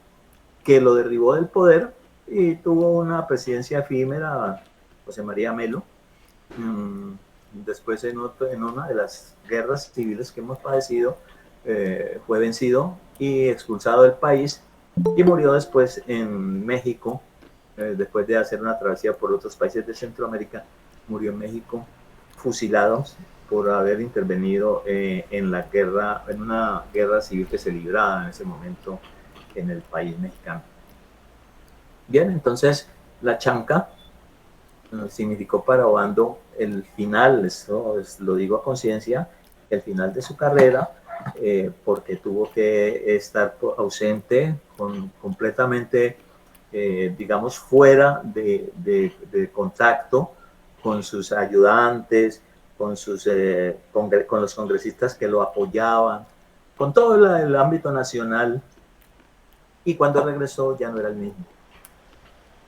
B: que lo derribó del poder y tuvo una presidencia efímera, José María Melo. Después, en una de las guerras civiles que hemos padecido, fue vencido y expulsado del país, y murió después en México, después de hacer una travesía por otros países de Centroamérica. Murió en México, fusilado por haber intervenido en una guerra civil que se libraba en ese momento en el país mexicano. Bien, entonces la Chanca significó para Obando el final, esto lo digo a conciencia, el final de su carrera, porque tuvo que estar ausente, completamente, digamos, fuera de contacto con sus ayudantes, con los congresistas que lo apoyaban, con todo el ámbito nacional. Y cuando regresó ya no era el mismo.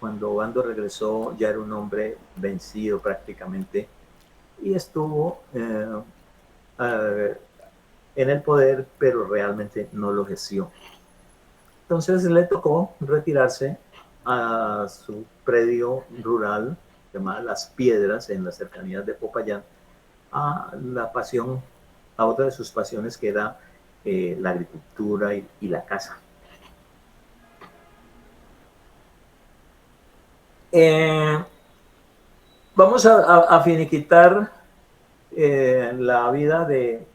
B: Cuando Obando regresó ya era un hombre vencido prácticamente, y estuvo en el poder, pero realmente no lo ejerció. Entonces le tocó retirarse a su predio rural llamado Las Piedras, en las cercanías de Popayán, a otra de sus pasiones, que era la agricultura y la caza. Vamos a finiquitar la vida de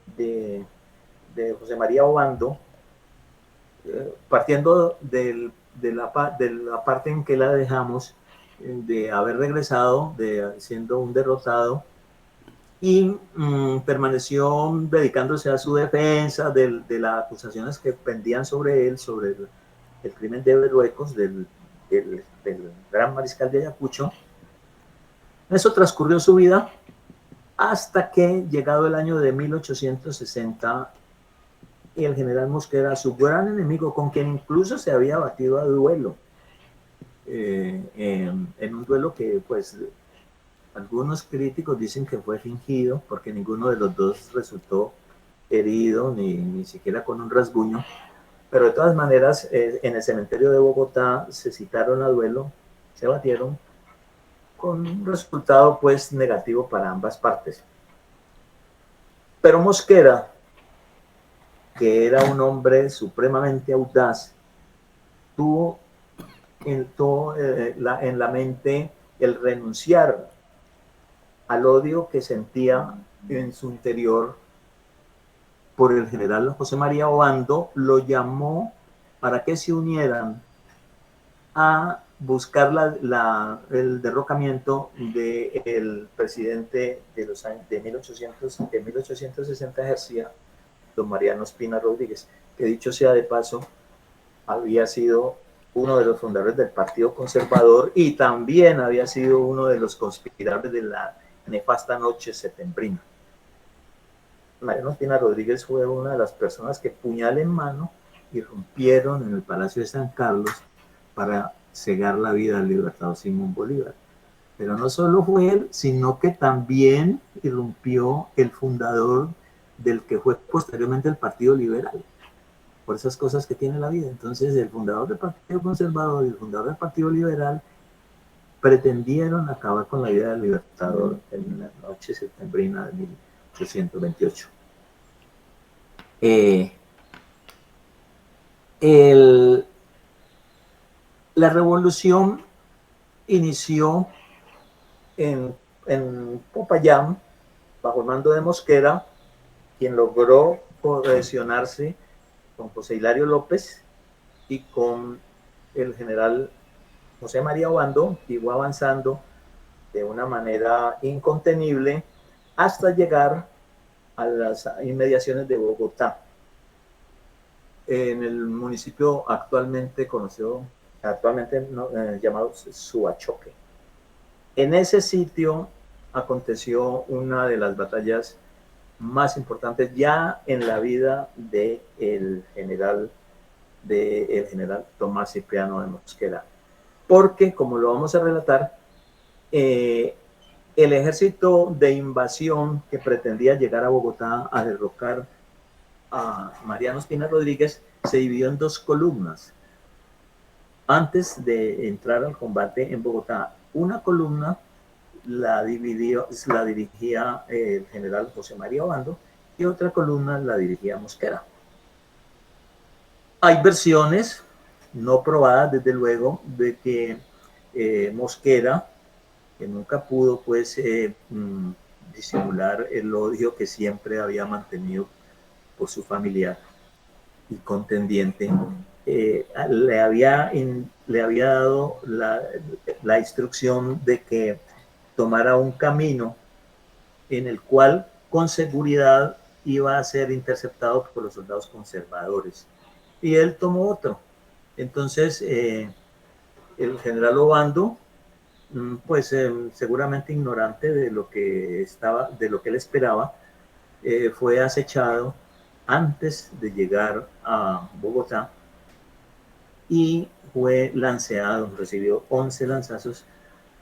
B: José María Obando, partiendo de la parte en que la dejamos, de haber regresado, siendo un derrotado, y permaneció dedicándose a su defensa de las acusaciones que pendían sobre él, sobre el crimen de Berruecos, del gran mariscal de Ayacucho. Eso transcurrió su vida hasta que, llegado el año de 1860, el general Mosquera, su gran enemigo, con quien incluso se había batido a duelo, en un duelo que, pues, algunos críticos dicen que fue fingido, porque ninguno de los dos resultó herido, ni siquiera con un rasguño, pero de todas maneras, en el cementerio de Bogotá se citaron a duelo, se batieron, con un resultado, pues, negativo para ambas partes. Pero Mosquera, que era un hombre supremamente audaz, tuvo en la mente el renunciar al odio que sentía en su interior por el general José María Obando. Lo llamó para que se unieran a buscar el derrocamiento del presidente de los años de 1860, ejercía don Mariano Espina Rodríguez, que, dicho sea de paso, había sido uno de los fundadores del Partido Conservador y también había sido uno de los conspiradores de la nefasta Noche Setembrina. Mariano Espina Rodríguez fue una de las personas que, puñal en mano, irrumpieron en el Palacio de San Carlos para cegar la vida del libertador Simón Bolívar. Pero no solo fue él, sino que también irrumpió el fundador del que fue posteriormente el Partido Liberal, por esas cosas que tiene la vida. Entonces, el fundador del Partido Conservador y el fundador del Partido Liberal pretendieron acabar con la vida del libertador en la noche septembrina de 1828. La revolución inició en Popayán, bajo el mando de Mosquera, quien logró cohesionarse con José Hilario López y con el general José María Obando, y fue avanzando de una manera incontenible hasta llegar a las inmediaciones de Bogotá, en el municipio actualmente llamado Suachoque. En ese sitio aconteció una de las batallas más importantes ya en la vida del general Tomás Cipriano de Mosquera, porque, como lo vamos a relatar, el ejército de invasión que pretendía llegar a Bogotá a derrocar a Mariano Espina Rodríguez se dividió en dos columnas antes de entrar al combate en Bogotá. Una columna la dirigía el general José María Obando y otra columna la dirigía Mosquera. Hay versiones no probadas, desde luego, de que Mosquera, que nunca pudo, pues, disimular el odio que siempre había mantenido por su familiar y contendiente, le había dado la instrucción de que tomara un camino en el cual, con seguridad, iba a ser interceptado por los soldados conservadores. Y él tomó otro. Entonces, el general Obando, pues, seguramente ignorante de lo que él esperaba, fue acechado antes de llegar a Bogotá y fue lanceado, recibió 11 lanzazos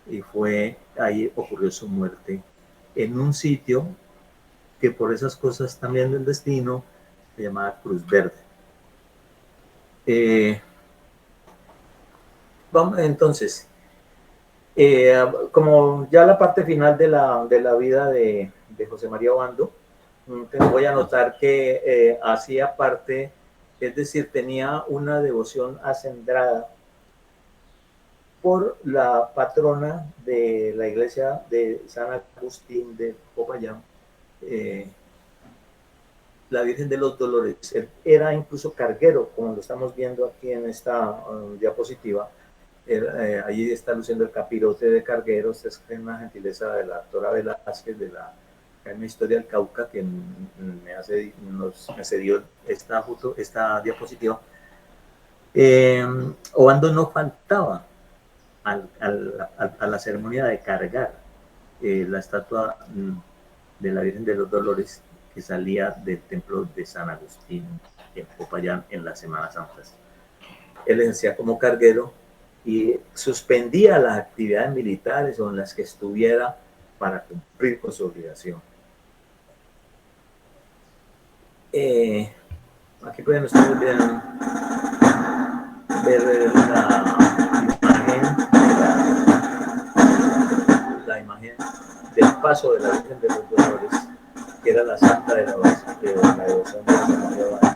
B: y ahí ocurrió su muerte en un sitio que por esas cosas también del destino se llamaba Cruz Verde. Vamos, entonces, como ya la parte final de la vida de José María Obando, voy a notar que hacía parte, es decir, tenía una devoción acendrada por la patrona de la iglesia de San Agustín de Popayán, la Virgen de los Dolores. Él era incluso carguero, como lo estamos viendo aquí en esta diapositiva. Allí está luciendo el capirote de carguero. Esta es una gentileza de la doctora Velázquez de la Academia de Historia del Cauca, que me cedió esta diapositiva. Obando no faltaba a la ceremonia de cargar la estatua de la Virgen de los Dolores que salía del templo de San Agustín en Popayán en las Semanas Santas. Él ejercía como carguero y suspendía las actividades militares o en las que estuviera para cumplir con su obligación. Aquí pueden ustedes ver la imagen del paso de la Virgen de los Dolores, que era la santa de la devoción de José María Obando.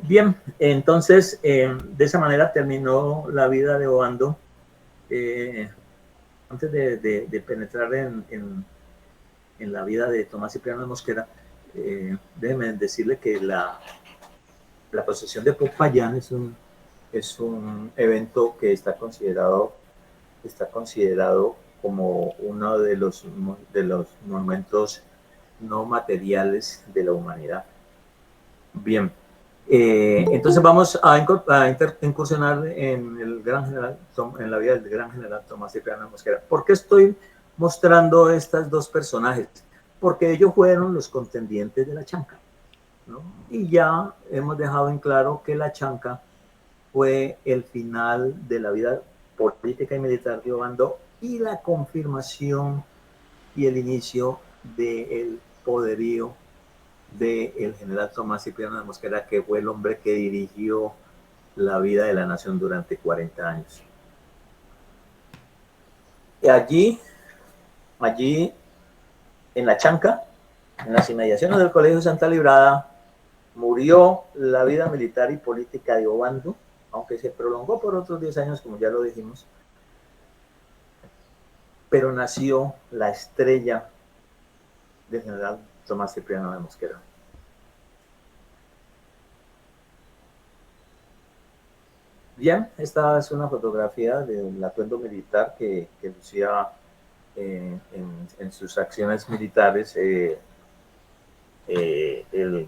B: Bien, entonces de esa manera terminó la vida de Obando. Antes de penetrar en la vida de Tomás Cipriano de Mosquera, déjeme decirle que la procesión de Popayán es un evento que está considerado como uno de los monumentos no materiales de la humanidad. Bien. Entonces vamos a incursionar en la vida del gran general Tomás Cipriano de Mosquera. ¿Por qué estoy mostrando estos dos personajes? Porque ellos fueron los contendientes de la Chanca, ¿no? Y ya hemos dejado en claro que la Chanca fue el final de la vida política y militar de Obando y la confirmación y el inicio del poderío del general Tomás Cipriano de Mosquera, que fue el hombre que dirigió la vida de la nación durante 40 años. Y allí en la Chanca, en las inmediaciones del Colegio Santa Librada, murió la vida militar y política de Obando, aunque se prolongó por otros 10 años, como ya lo dijimos, pero nació la estrella del general Tomás Cipriano de Mosquera. Bien, esta es una fotografía del atuendo militar que lucía en sus acciones militares el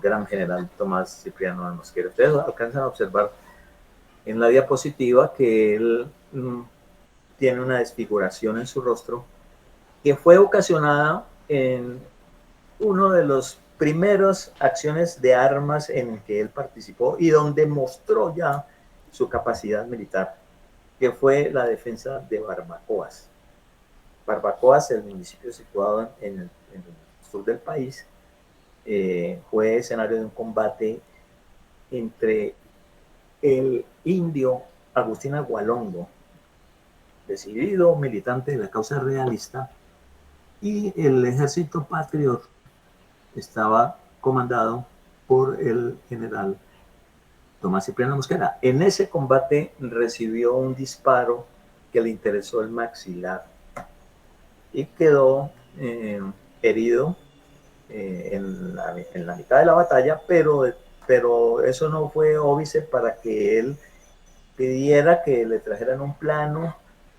B: gran general Tomás Cipriano de Mosquera. Ustedes alcanzan a observar en la diapositiva que él tiene una desfiguración en su rostro que fue ocasionada en uno de los primeros acciones de armas en que él participó y donde mostró ya su capacidad militar, que fue la defensa de Barbacoas. Barbacoas, el municipio situado en el sur del país, fue escenario de un combate entre el indio Agustín Agualongo, decidido militante de la causa realista, y el ejército patriota estaba comandado por el general Tomás Cipriano Mosquera. En ese combate recibió un disparo que le interesó el maxilar y quedó herido en la mitad de la batalla, pero eso no fue óbice para que él pidiera que le trajeran un plano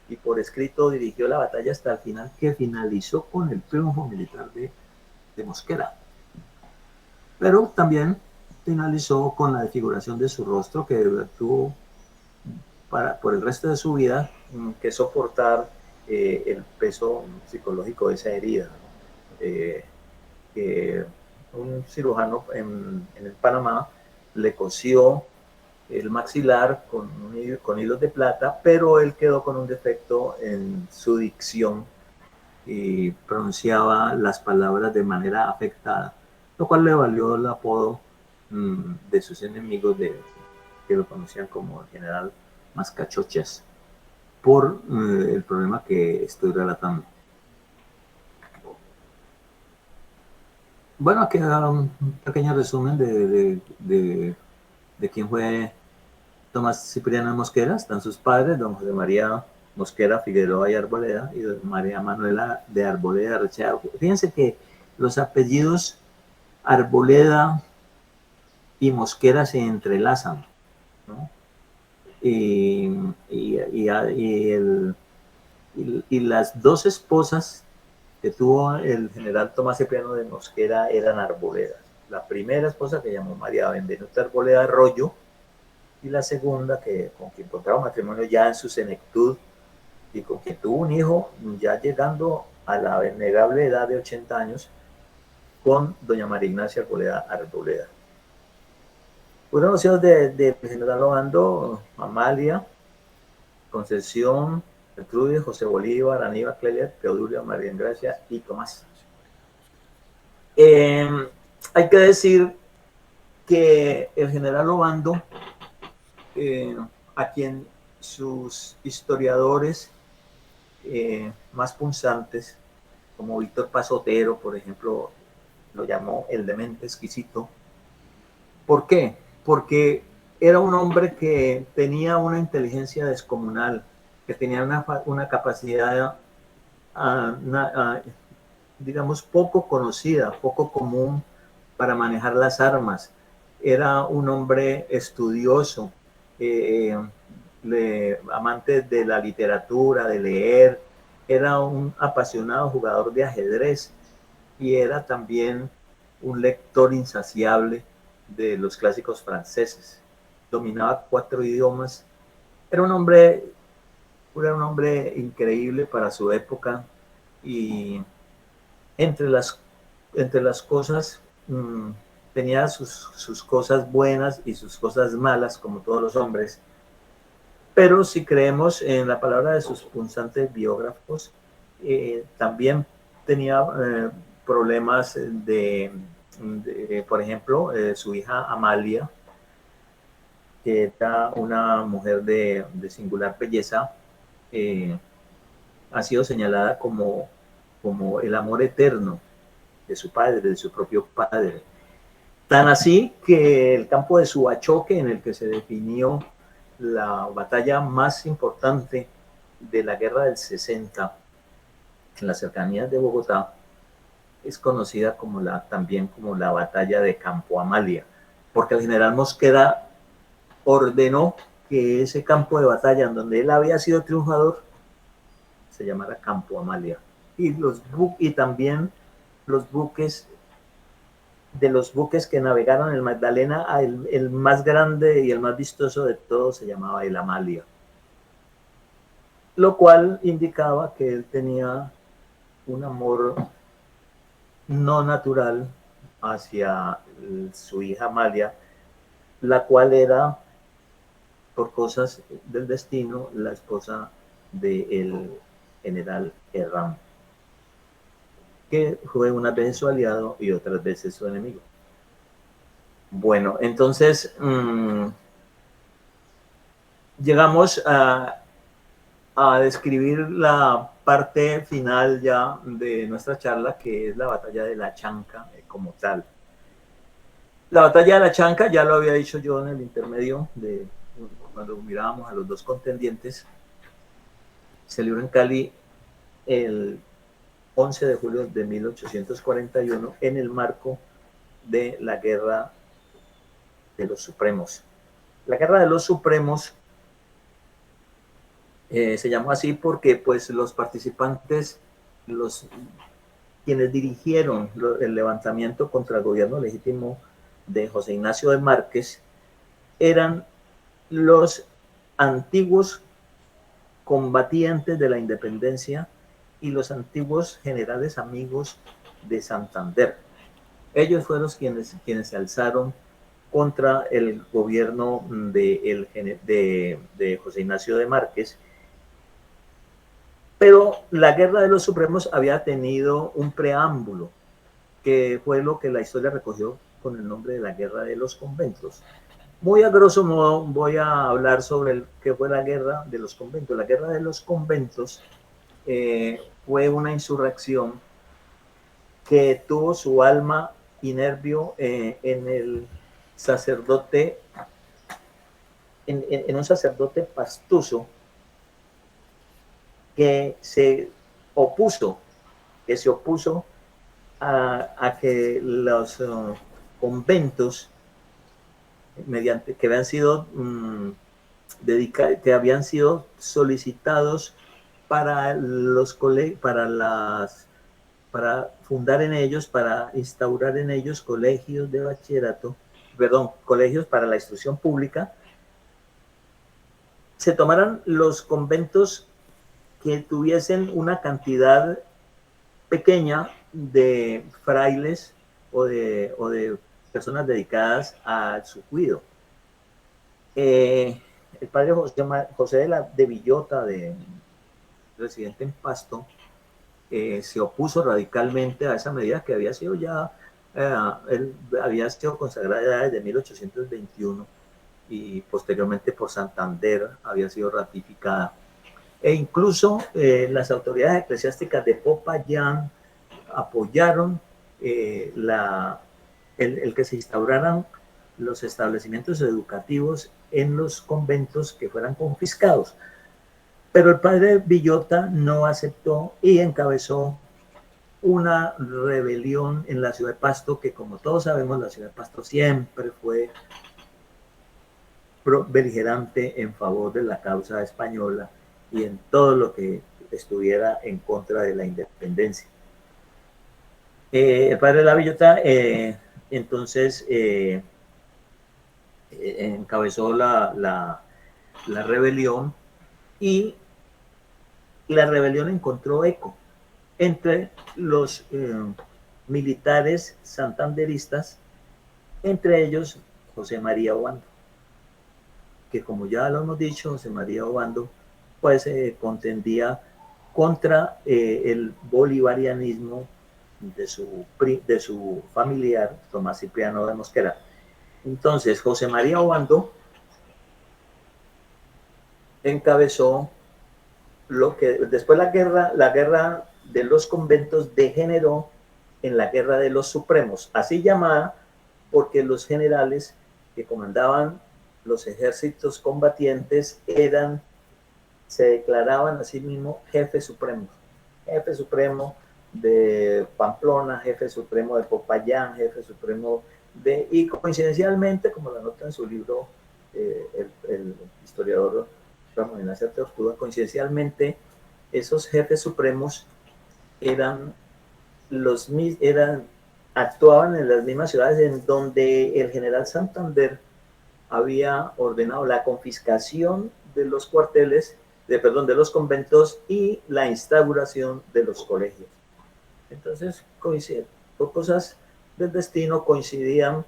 B: y por escrito dirigió la batalla hasta el final, que finalizó con el triunfo militar de Mosquera. Pero también finalizó con la desfiguración de su rostro, que tuvo por el resto de su vida que soportar el peso psicológico de esa herida, ¿no? Un cirujano en el Panamá le cosió el maxilar con hilos de plata, pero él quedó con un defecto en su dicción y pronunciaba las palabras de manera afectada, lo cual le valió el apodo de sus enemigos que lo conocían como el general Mascachochas, por el problema que estoy relatando. Bueno, aquí un pequeño resumen de quién fue Tomás Cipriano Mosquera. Están sus padres, don José María Mosquera Figueroa y Arboleda, y don María Manuela de Arboleda Rechea. Fíjense que los apellidos Arboleda y Mosquera se entrelazan, ¿no? Y las dos esposas que tuvo el general Tomás Cipriano de Mosquera eran arboledas. La primera esposa, que llamó María Benvenuta Arboleda Arroyo, y la segunda, con quien contrajo matrimonio ya en su senectud y con quien tuvo un hijo ya llegando a la venerable edad de 80 años, con doña María Ignacia Arboleda Arboleda. Fueron los hijos del general Obando: Amalia, Concepción, Gertrudis, José Bolívar, Aníbal, Clelia, Teodulia, María Gracia y Tomás. Hay que decir que el general Obando, a quien sus historiadores más punzantes, como Víctor Pasotero, por ejemplo, lo llamó el demente exquisito. ¿Por qué? Porque era un hombre que tenía una inteligencia descomunal, que tenía una capacidad, digamos, poco conocida, poco común para manejar las armas. Era un hombre estudioso, amante de la literatura, de leer. Era un apasionado jugador de ajedrez y era también un lector insaciable de los clásicos franceses. Dominaba 4 idiomas. Era un hombre increíble para su época, y entre las cosas, tenía sus cosas buenas y sus cosas malas, como todos los hombres. Pero si creemos en la palabra de sus punzantes biógrafos, también tenía problemas por ejemplo, su hija Amalia, que era una mujer de singular belleza, ha sido señalada como el amor eterno de su padre, de su propio padre. Tan así que el campo de Subachoque, en el que se definió la batalla más importante de la guerra del 60, en las cercanías de Bogotá, es conocida también como la batalla de Campo Amalia, porque el general Mosquera ordenó que ese campo de batalla en donde él había sido triunfador se llamara Campo Amalia. Y también los buques que navegaron el Magdalena, el más grande y el más vistoso de todos se llamaba el Amalia, lo cual indicaba que él tenía un amor no natural hacia su hija Amalia, la cual era, por cosas del destino, la esposa del general Herrán, que fue unas veces su aliado y otras veces su enemigo. Bueno, entonces llegamos a describir la parte final ya de nuestra charla, que es la batalla de la Chanca como tal. La batalla de la Chanca, ya lo había dicho yo en el intermedio, cuando mirábamos a los dos contendientes, se libró en Cali el 11 de julio de 1841 en el marco de la Guerra de los Supremos. La Guerra de los Supremos se llamó así porque pues los participantes, quienes dirigieron el levantamiento contra el gobierno legítimo de José Ignacio de Márquez eran los antiguos combatientes de la independencia y los antiguos generales amigos de Santander. Ellos fueron quienes se alzaron contra el gobierno de José Ignacio de Márquez. Pero la Guerra de los Supremos había tenido un preámbulo, que fue lo que la historia recogió con el nombre de la Guerra de los Conventos. Muy a grosso modo voy a hablar sobre qué fue la Guerra de los Conventos. La Guerra de los Conventos fue una insurrección que tuvo su alma y nervio en el sacerdote, en un sacerdote pastuso que se opuso a que los conventos que habían sido que habían sido solicitados para los para fundar en ellos, para instaurar en ellos colegios de bachillerato, colegios para la instrucción pública, se tomaran los conventos que tuviesen una cantidad pequeña de frailes o de personas dedicadas a su cuidado. El padre José de Villota, residente en Pasto, se opuso radicalmente a esa medida que había sido había sido consagrada desde 1821 y posteriormente por Santander había sido ratificada. E incluso las autoridades eclesiásticas de Popayán apoyaron el que se instauraran los establecimientos educativos en los conventos que fueran confiscados. Pero el padre Villota no aceptó y encabezó una rebelión en la ciudad de Pasto, que como todos sabemos, la ciudad de Pasto siempre fue beligerante en favor de la causa española y en todo lo que estuviera en contra de la independencia. El padre de la Villota entonces encabezó la rebelión, y la rebelión encontró eco entre los militares santanderistas, entre ellos José María Obando, que como ya lo hemos dicho, José María Obando pues contendía contra el bolivarianismo de su familiar Tomás Cipriano de Mosquera. Entonces José María Obando encabezó lo que después la guerra de los conventos degeneró en la Guerra de los Supremos, así llamada porque los generales que comandaban los ejércitos combatientes se declaraban a sí mismos jefe supremo de Pamplona, jefe supremo de Popayán, jefe supremo y coincidencialmente, como lo anota en su libro el historiador Ramón Ignacio Arteaga, coincidencialmente esos jefes supremos actuaban en las mismas ciudades en donde el general Santander había ordenado la confiscación de los cuarteles, de los conventos y la instauración de los colegios. Entonces, por cosas del destino, coincidían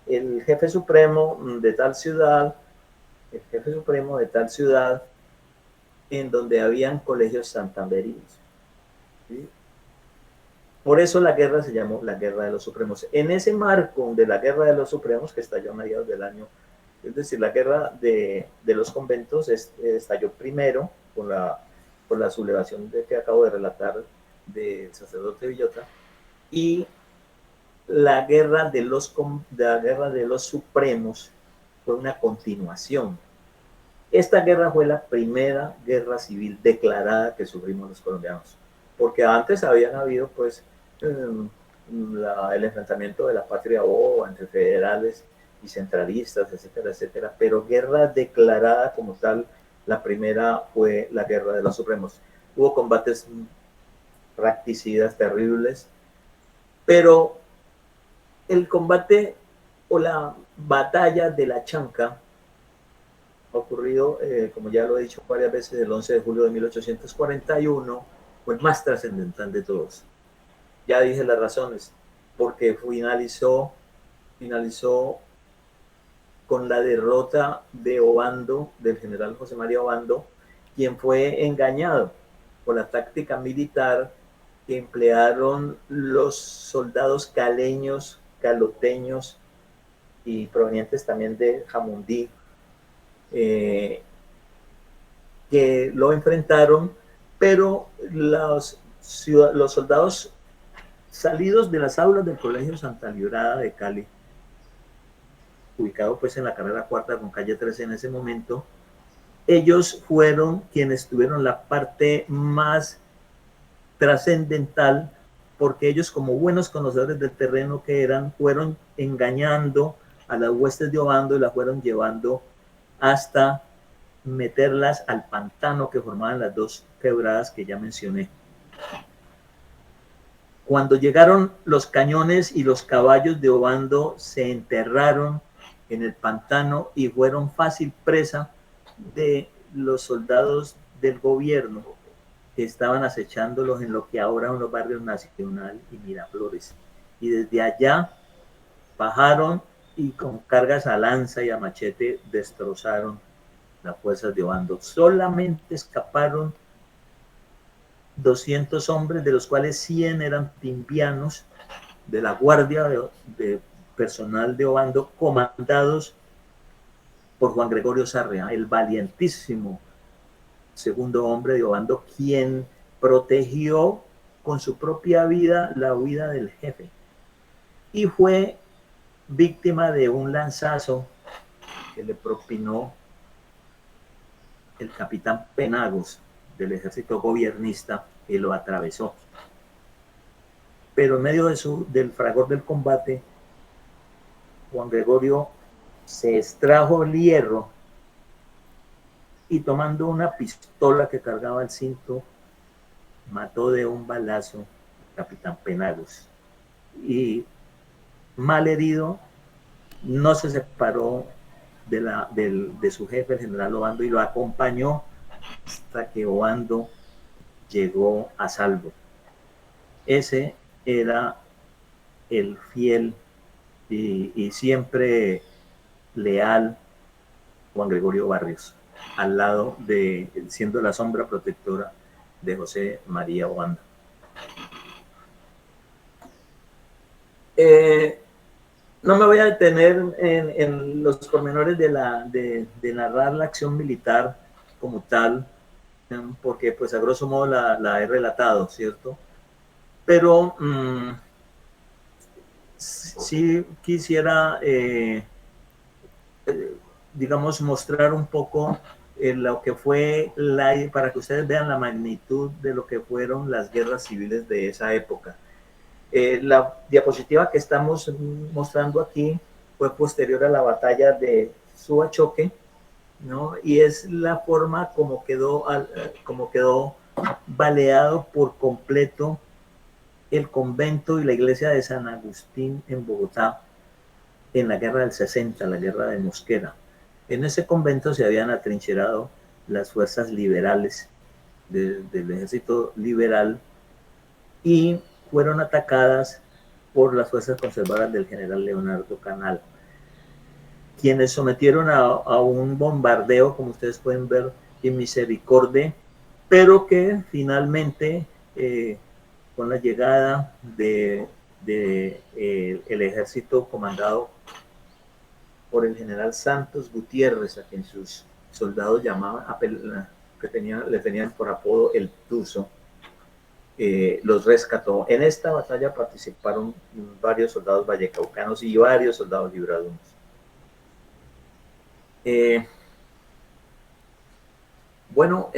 B: el jefe supremo de tal ciudad, en donde habían colegios santanderinos. ¿Sí? Por eso la guerra se llamó la Guerra de los Supremos. En ese marco de la Guerra de los Supremos, que estalló a mediados del año, es decir, la Guerra de los Conventos estalló primero por la sublevación que acabo de relatar del sacerdote Villota, y la Guerra de los Supremos fue una continuación. Esta guerra fue la primera guerra civil declarada que sufrimos los colombianos, porque antes habían habido pues el enfrentamiento de la patria boba entre federales y centralistas, etcétera, etcétera, pero guerra declarada como tal, la primera fue la Guerra de los Supremos. Hubo combates fratricidas terribles, pero el combate o la batalla de la Chanca, ha ocurrido, como ya lo he dicho varias veces, el 11 de julio de 1841, fue el más trascendental de todos. Ya dije las razones, porque finalizó con la derrota de Obando, del general José María Obando, quien fue engañado por la táctica militar que emplearon los soldados caleños, caloteños y provenientes también de Jamundí, que lo enfrentaron, pero los soldados salidos de las aulas del Colegio Santa Librada de Cali, ubicado pues en la carrera cuarta con calle 13 en ese momento, ellos fueron quienes tuvieron la parte más trascendental, porque ellos, como buenos conocedores del terreno que eran, fueron engañando a las huestes de Obando y las fueron llevando hasta meterlas al pantano que formaban las dos quebradas que ya mencioné. Cuando llegaron los cañones y los caballos de Obando, se enterraron en el pantano y fueron fácil presa de los soldados del gobierno que estaban acechándolos en lo que ahora son los barrios Nacional y Miraflores. Y desde allá bajaron y con cargas a lanza y a machete destrozaron las fuerzas de Obando. Solamente escaparon 200 hombres, de los cuales 100 eran timbianos de la guardia de personal de Obando, comandados por Juan Gregorio Sarrea, el valientísimo segundo hombre de Obando, quien protegió con su propia vida la huida del jefe. Y fue víctima de un lanzazo que le propinó el capitán Penagos del ejército gobiernista, y lo atravesó. Pero en medio del fragor del combate, Juan Gregorio se extrajo el hierro y, tomando una pistola que cargaba al cinto, mató de un balazo al capitán Penagos. Y, mal herido, no se separó de su jefe, el general Obando, y lo acompañó hasta que Obando llegó a salvo. Ese era el fiel y siempre leal Juan Gregorio Barrios, al lado siendo la sombra protectora de José María Obando. No me voy a detener en los pormenores de narrar la acción militar como tal, porque pues a grosso modo la he relatado, ¿cierto? Pero sí quisiera, digamos, mostrar un poco lo que fue, para que ustedes vean la magnitud de lo que fueron las guerras civiles de esa época. La diapositiva que estamos mostrando aquí fue posterior a la batalla de Suachoque, ¿no? Y es la forma como quedó baleado por completo el convento y la iglesia de San Agustín en Bogotá en la guerra del 60, la guerra de Mosquera. En ese convento se habían atrincherado las fuerzas liberales del ejército liberal y fueron atacadas por las fuerzas conservadoras del general Leonardo Canal, quienes sometieron a un bombardeo, como ustedes pueden ver, en misericordia, pero que finalmente, con la llegada del ejército comandado por el general Santos Gutiérrez, a quien sus soldados llamaban, le tenían por apodo el Tuzo, los rescató. En esta batalla participaron varios soldados vallecaucanos y varios soldados librados. Bueno,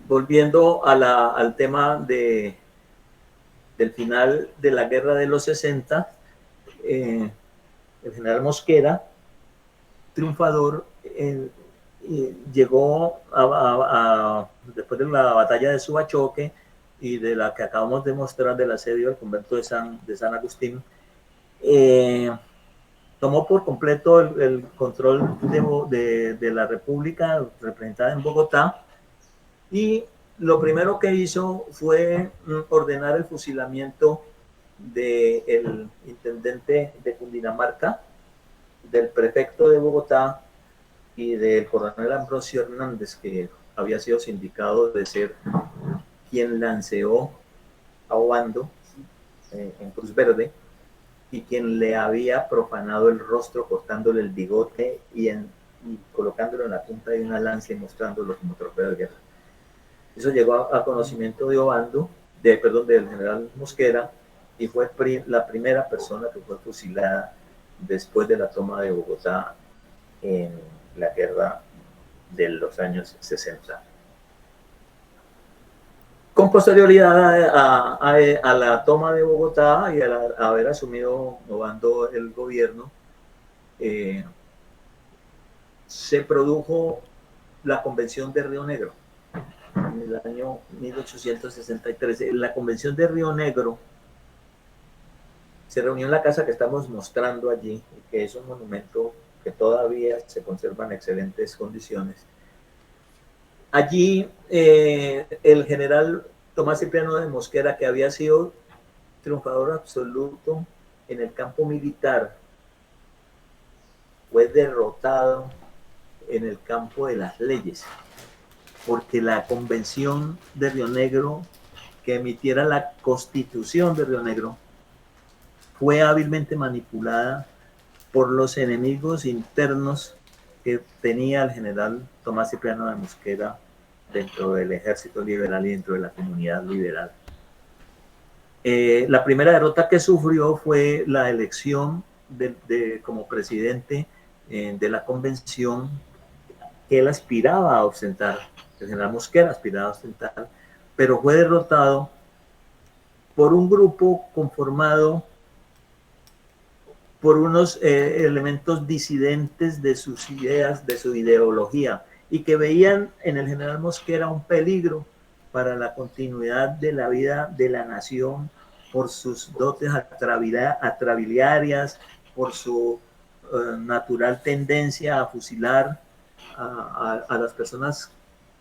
B: volviendo al tema del final de la guerra de los 60, el general Mosquera, triunfador, llegó después de la batalla de Suachoque y de la que acabamos de mostrar del asedio al convento de San Agustín, tomó por completo el control de la República representada en Bogotá, y lo primero que hizo fue ordenar el fusilamiento del intendente de Cundinamarca, del prefecto de Bogotá y del coronel Ambrosio Hernández, que había sido sindicado de ser quien lanceó a Obando en Cruz Verde, y quien le había profanado el rostro cortándole el bigote y colocándolo en la punta de una lanza y mostrándolo como trofeo de guerra. Eso llegó a conocimiento de Obando, del general Mosquera, y fue la primera persona que fue fusilada después de la toma de Bogotá en la guerra de los años 60. Con posterioridad a la toma de Bogotá y a haber asumido Obando el gobierno, se produjo la Convención de Río Negro en el año 1863. La Convención de Río Negro se reunió en la casa que estamos mostrando allí, que es un monumento que todavía se conserva en excelentes condiciones. Allí el general Tomás Cipriano de Mosquera, que había sido triunfador absoluto en el campo militar, fue derrotado en el campo de las leyes, porque la Convención de Río Negro, que emitiera la Constitución de Río Negro, fue hábilmente manipulada por los enemigos internos que tenía el general Tomás Cipriano de Mosquera dentro del ejército liberal y dentro de la comunidad liberal. La primera derrota que sufrió fue la elección como presidente de la convención que él aspiraba a ostentar, el general Mosquera aspiraba a ostentar, pero fue derrotado por un grupo conformado por unos elementos disidentes de sus ideas, de su ideología, y que veían en el general Mosquera un peligro para la continuidad de la vida de la nación por sus dotes atrabiliarias, por su natural tendencia a fusilar a las personas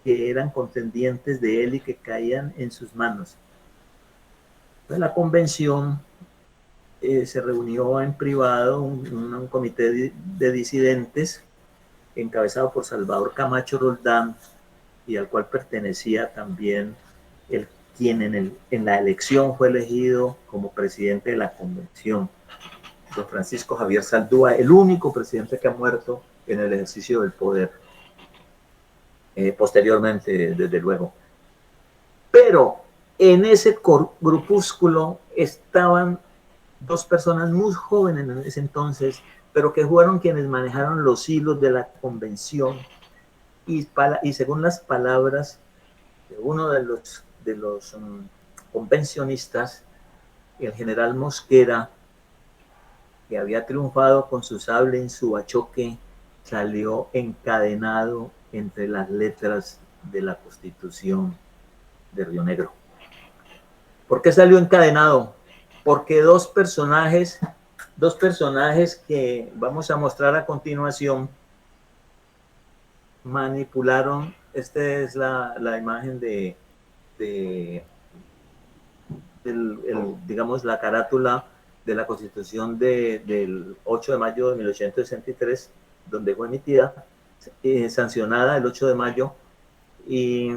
B: que eran contendientes de él y que caían en sus manos. Entonces, la convención se reunió en privado un comité de disidentes encabezado por Salvador Camacho Roldán, y al cual pertenecía también quien en la elección fue elegido como presidente de la convención, don Francisco Javier Saldúa, el único presidente que ha muerto en el ejercicio del poder, posteriormente, desde luego. Pero en ese grupúsculo estaban dos personas muy jóvenes en ese entonces, pero que fueron quienes manejaron los hilos de la convención, y según las palabras de uno de los convencionistas, el general Mosquera, que había triunfado con su sable en su bachoque, salió encadenado entre las letras de la Constitución de Río Negro. ¿Por qué salió encadenado? Porque dos personajes que vamos a mostrar a continuación manipularon. Esta es la imagen digamos, la carátula de la Constitución del 8 de mayo de 1863, donde fue emitida, sancionada el 8 de mayo, y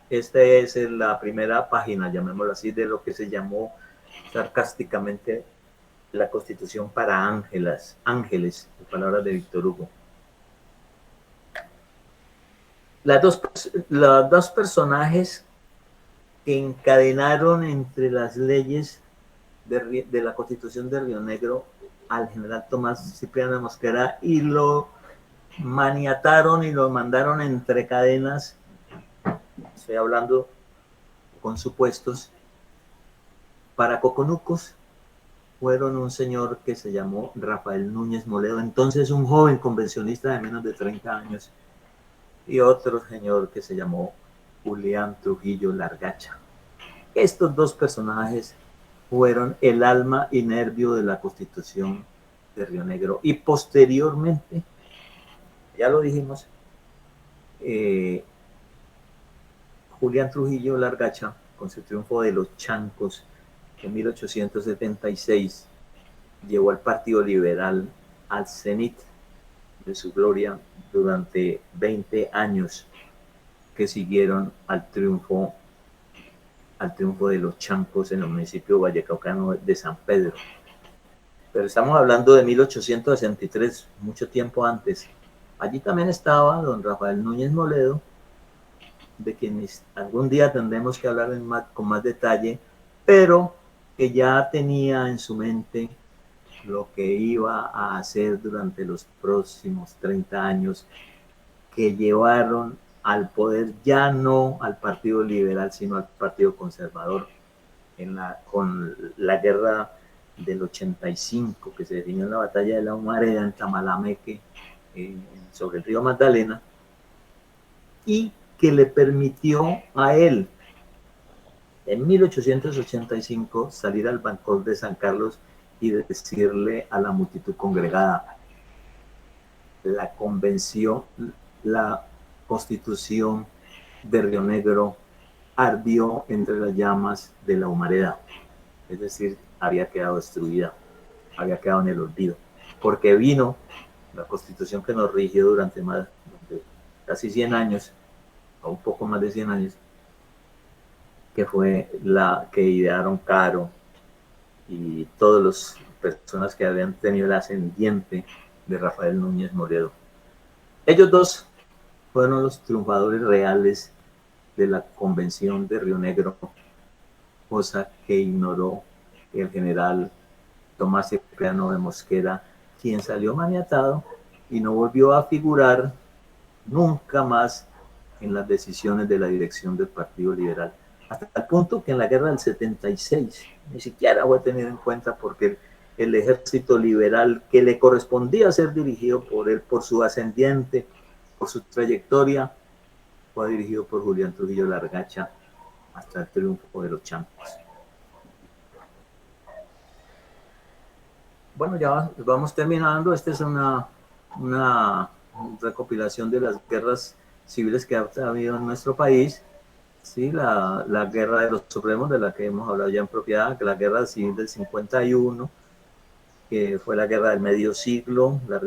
B: esta es la primera página, llamémoslo así, de lo que se llamó sarcásticamente la Constitución para ángeles, en palabras de Víctor Hugo. Los dos personajes que encadenaron entre las leyes de la Constitución de Río Negro al general Tomás Cipriano de Mosquera y lo maniataron y lo mandaron entre cadenas, estoy hablando con supuestos, para coconucos, fueron un señor que se llamó Rafael Núñez Moledo, entonces un joven convencionista de menos de 30 años, y otro señor que se llamó Julián Trujillo Largacha. Estos dos personajes fueron el alma y nervio de la Constitución de Río Negro. Y posteriormente, ya lo dijimos, Julián Trujillo Largacha, con su triunfo de los Chancos en 1876, llevó al Partido Liberal al cenit de su gloria durante 20 años que siguieron al triunfo de los Chancos en el municipio vallecaucano de San Pedro. Pero estamos hablando de 1863, mucho tiempo antes. Allí también estaba don Rafael Núñez Moledo, de quienes algún día tendremos que hablar con más detalle, pero que ya tenía en su mente lo que iba a hacer durante los próximos 30 años, que llevaron al poder ya no al Partido Liberal, sino al Partido Conservador, con la guerra del 85, que se definió en la batalla de la Humareda en Tamalameque, sobre el río Magdalena, y que le permitió a él, en 1885, salir al balcón de San Carlos y decirle a la multitud congregada: la convención, la constitución de Río Negro ardió entre las llamas de la Humareda, es decir, había quedado destruida, había quedado en el olvido, porque vino la constitución que nos rigió durante casi 100 años, o un poco más de 100 años, que fue la que idearon Caro y todas las personas que habían tenido el ascendiente de Rafael Núñez Moledo. Ellos dos fueron los triunfadores reales de la convención de Río Negro, cosa que ignoró el general Tomás Cipriano de Mosquera, quien salió maniatado y no volvió a figurar nunca más en las decisiones de la dirección del Partido Liberal, hasta el punto que en la guerra del 76 ni siquiera fue tenido en cuenta, porque el ejército liberal que le correspondía ser dirigido por él, por su ascendiente, por su trayectoria, fue dirigido por Julián Trujillo Largacha hasta el triunfo de los Chancos. Bueno, ya vamos terminando. Esta es una recopilación de las guerras civiles que ha habido en nuestro país. Sí, la guerra de los Supremos, de la que hemos hablado ya en propiedad, que la guerra civil del 51, que fue la guerra del medio siglo, la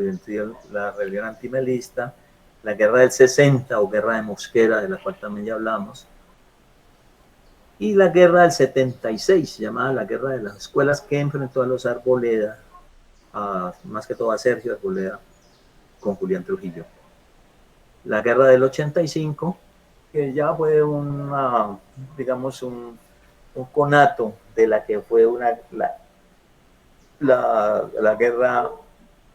B: rebelión antimelista, la guerra del 60 o guerra de Mosquera, de la cual también ya hablamos, y la guerra del 76, llamada la guerra de las escuelas, que enfrentó a los Arboleda, más que todo a Sergio Arboleda, con Julián Trujillo. La guerra del 85, que ya fue digamos, un conato de la que fue la guerra,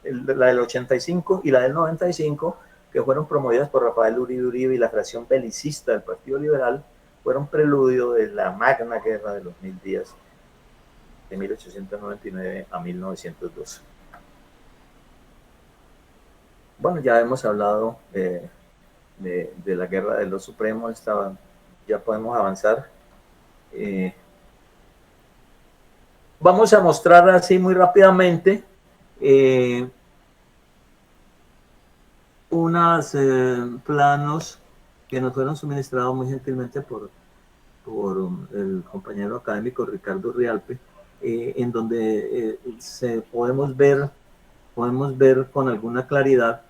B: la del 85 y la del 95, que fueron promovidas por Rafael Uribe y la fracción belicista del Partido Liberal, fueron preludio de la magna guerra de los 1000 días, de 1899 a 1902. Bueno, ya hemos hablado de la guerra de los Supremos, ya podemos avanzar. Vamos a mostrar así muy rápidamente unos planos que nos fueron suministrados muy gentilmente por el compañero académico Ricardo Rialpe, en donde podemos ver con alguna claridad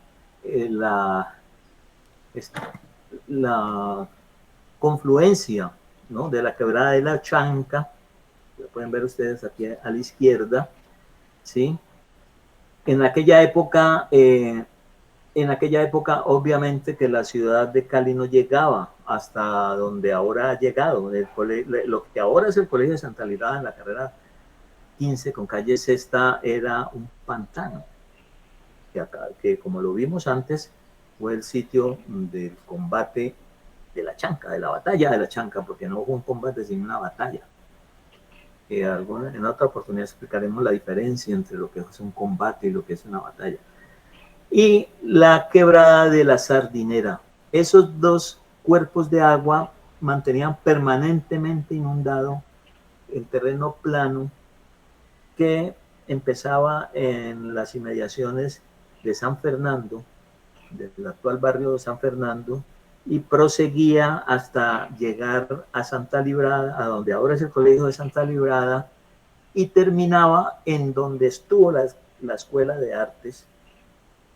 B: la confluencia, ¿no?, de la quebrada de la Chanca. Lo pueden ver ustedes aquí a la izquierda, ¿sí? En aquella época, obviamente que la ciudad de Cali no llegaba hasta donde ahora ha llegado. Lo que ahora es el Colegio de Santa Lirada, en la carrera 15 con calle Sexta, era un pantano, que como lo vimos antes, fue el sitio del combate de la Chanca, de la batalla de la Chanca, porque no fue un combate sino una batalla. En otra oportunidad explicaremos la diferencia entre lo que es un combate y lo que es una batalla. Y la quebrada de la Sardinera. Esos dos cuerpos de agua mantenían permanentemente inundado el terreno plano, que empezaba en las inmediaciones de San Fernando, del actual barrio de San Fernando, y proseguía hasta llegar a Santa Librada, a donde ahora es el Colegio de Santa Librada, y terminaba en donde estuvo la Escuela de Artes,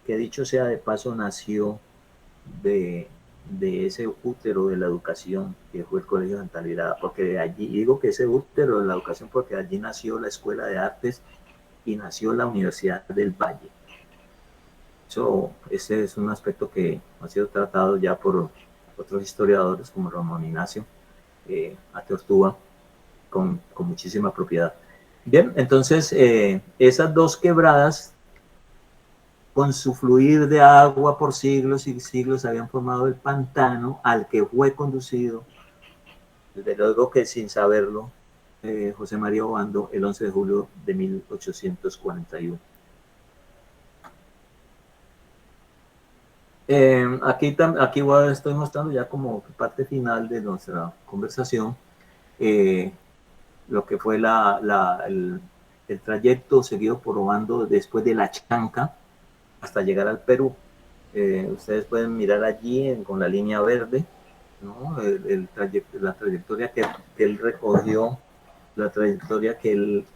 B: que dicho sea de paso nació de ese útero de la educación que fue el Colegio de Santa Librada, porque de allí, digo que ese útero de la educación porque allí nació la Escuela de Artes y nació la Universidad del Valle. Ese es un aspecto que ha sido tratado ya por otros historiadores como Ramón Ignacio Ateortúa con muchísima propiedad. Bien, entonces esas dos quebradas, con su fluir de agua por siglos y siglos, habían formado el pantano al que fue conducido, desde luego que sin saberlo, José María Obando el 11 de julio de 1841. Aquí estoy mostrando ya como parte final de nuestra conversación lo que fue el trayecto seguido por Obando después de La Chanca hasta llegar al Perú. Ustedes pueden mirar allí con la línea verde, ¿no? La trayectoria que él recogió, la trayectoria que él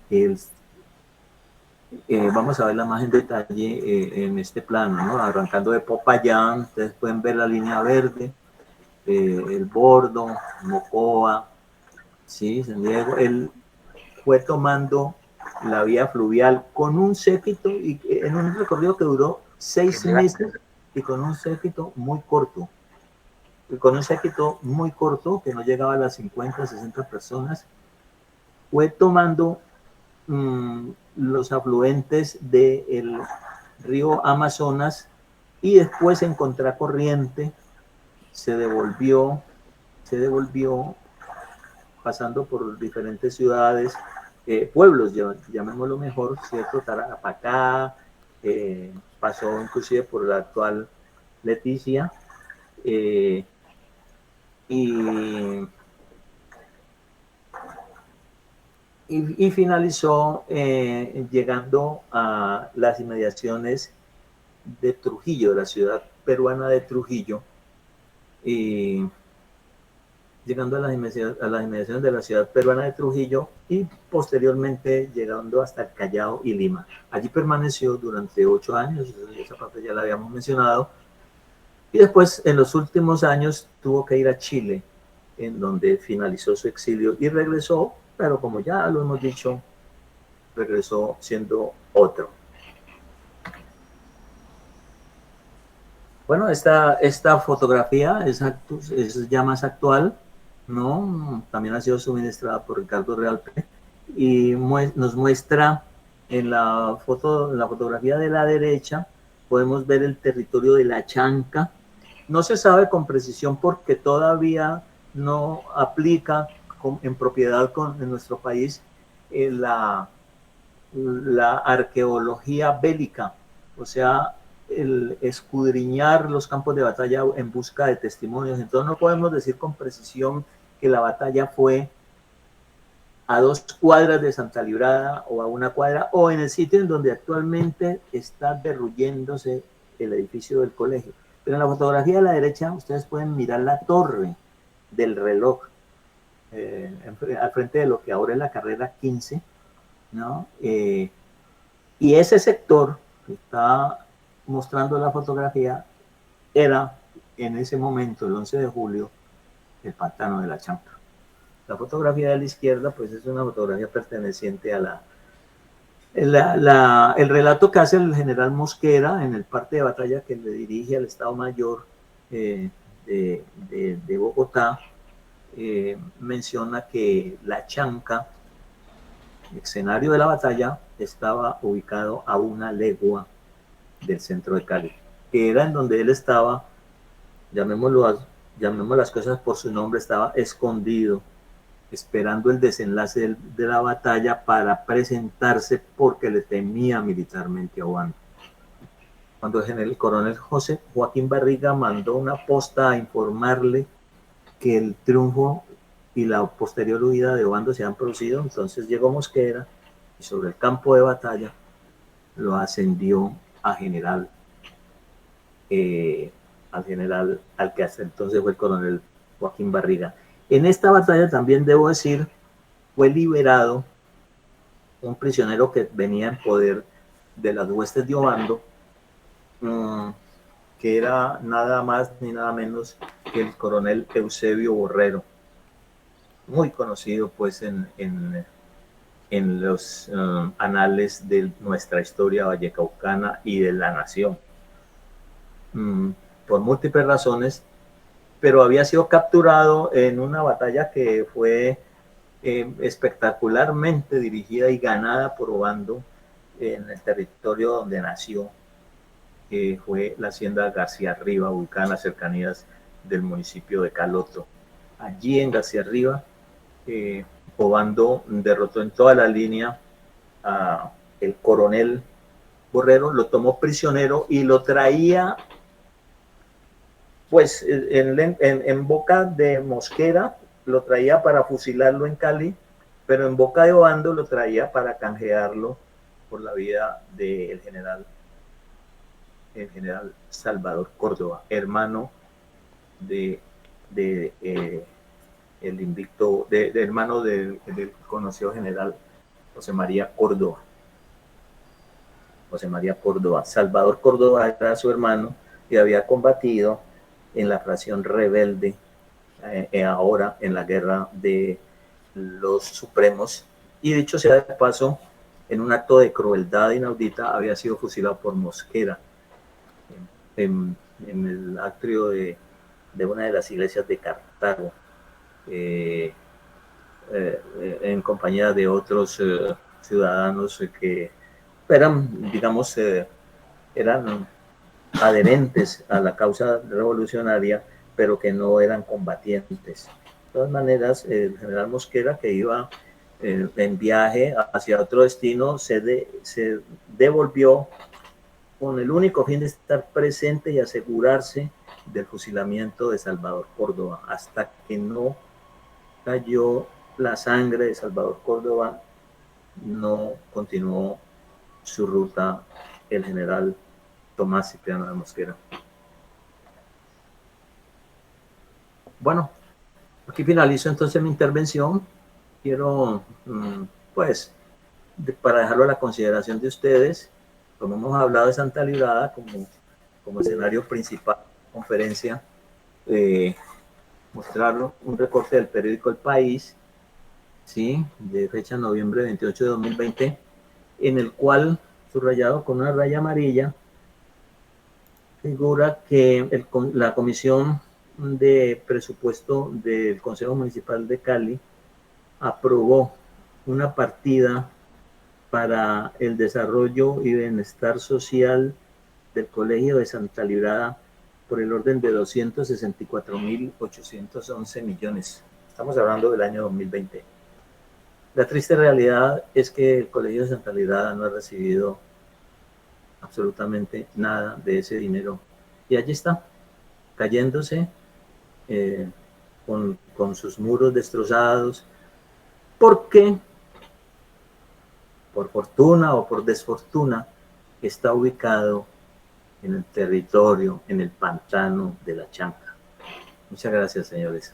B: vamos a verla más en detalle en este plano, ¿no? Arrancando de Popayán, ustedes pueden ver la línea verde, el Bordo, Mocoa, ¿sí? San Diego. Él fue tomando la vía fluvial con un séquito y en un recorrido que duró 6 meses y con un séquito muy corto. Que no llegaba a las 50, 60 personas, fue tomando los afluentes del río Amazonas y después en contracorriente se devolvió pasando por diferentes ciudades, pueblos, llamémoslo mejor, ¿cierto? Tarapacá, pasó inclusive por la actual Leticia, y finalizó llegando a las inmediaciones de Trujillo, de la ciudad peruana de Trujillo, y llegando a las inmediaciones de la ciudad peruana de Trujillo y posteriormente llegando hasta el Callao y Lima. Allí permaneció durante 8 años, esa parte ya la habíamos mencionado, y después en los últimos años tuvo que ir a Chile, en donde finalizó su exilio y regresó, pero como ya lo hemos dicho, regresó siendo otro. Bueno, esta fotografía es ya más actual, ¿no? También ha sido suministrada por Ricardo Realpe y nos muestra en la fotografía de la derecha, podemos ver el territorio de La Chanca. No se sabe con precisión porque todavía no aplica en propiedad en nuestro país la arqueología bélica, o sea, el escudriñar los campos de batalla en busca de testimonios. Entonces no podemos decir con precisión que la batalla fue a 2 cuadras de Santa Librada o a 1 cuadra o en el sitio en donde actualmente está derruyéndose el edificio del colegio. Pero en la fotografía de la derecha ustedes pueden mirar la torre del reloj al frente de lo que ahora es la carrera 15, ¿no? Y ese sector que está mostrando la fotografía era en ese momento, el 11 de julio, el pantano de La Chanca. La fotografía de la izquierda pues es una fotografía perteneciente a el relato que hace el general Mosquera en el parte de batalla que le dirige al Estado Mayor de Bogotá. Menciona que La Chanca, el escenario de la batalla, estaba ubicado a 1 legua del centro de Cali, que era en donde él estaba, llamemos las cosas por su nombre, estaba escondido, esperando el desenlace de la batalla para presentarse porque le temía militarmente a Obando. Cuando el coronel José Joaquín Barriga mandó una posta a informarle que el triunfo y la posterior huida de Obando se han producido, entonces llegó Mosquera y sobre el campo de batalla lo ascendió a general, al que hasta entonces fue el coronel Joaquín Barriga. En esta batalla también debo decir, fue liberado un prisionero que venía en poder de las huestes de Obando, que era nada más ni nada menos que el coronel Eusebio Borrero, muy conocido pues en los anales de nuestra historia vallecaucana y de la nación, por múltiples razones, pero había sido capturado en una batalla que fue espectacularmente dirigida y ganada por Obando en el territorio donde nació, que fue la hacienda García Arriba, ubicada en las cercanías del municipio de Caloto. Allí en García Arriba, Obando derrotó en toda la línea a el coronel Borrero, lo tomó prisionero y lo traía pues en boca de Mosquera, lo traía para fusilarlo en Cali, pero en boca de Obando lo traía para canjearlo por la vida del el general Salvador Córdoba, hermano de el invicto, hermano del conocido general José María Córdoba. José María Córdoba. Salvador Córdoba era su hermano y había combatido en la fracción rebelde ahora en la guerra de los Supremos, y dicho sea de paso, en un acto de crueldad inaudita había sido fusilado por Mosquera en el atrio de una de las iglesias de Cartago, en compañía de otros ciudadanos que eran, digamos, eran adherentes a la causa revolucionaria, pero que no eran combatientes. De todas maneras, el general Mosquera, que iba en viaje hacia otro destino, se devolvió con el único fin de estar presente y asegurarse del fusilamiento de Salvador Córdoba. Hasta que no cayó la sangre de Salvador Córdoba, no continuó su ruta el general Tomás Cipriano de Mosquera. Bueno, aquí finalizo entonces mi intervención. Quiero, pues, para dejarlo a la consideración de ustedes, como hemos hablado de Santa Librada como escenario principal de la conferencia, mostrarlo un recorte del periódico El País, ¿sí?, de fecha noviembre 28 de 2020, en el cual, subrayado con una raya amarilla, figura que la Comisión de Presupuesto del Consejo Municipal de Cali aprobó una partida para el desarrollo y bienestar social del Colegio de Santa Librada por el orden de 264.811 millones. Estamos hablando del año 2020. La triste realidad es que el Colegio de Santa Librada no ha recibido absolutamente nada de ese dinero. Y allí está, cayéndose, con sus muros destrozados, porque, por fortuna o por desfortuna, está ubicado en el territorio, en el pantano de la Chanca. Muchas gracias, señores.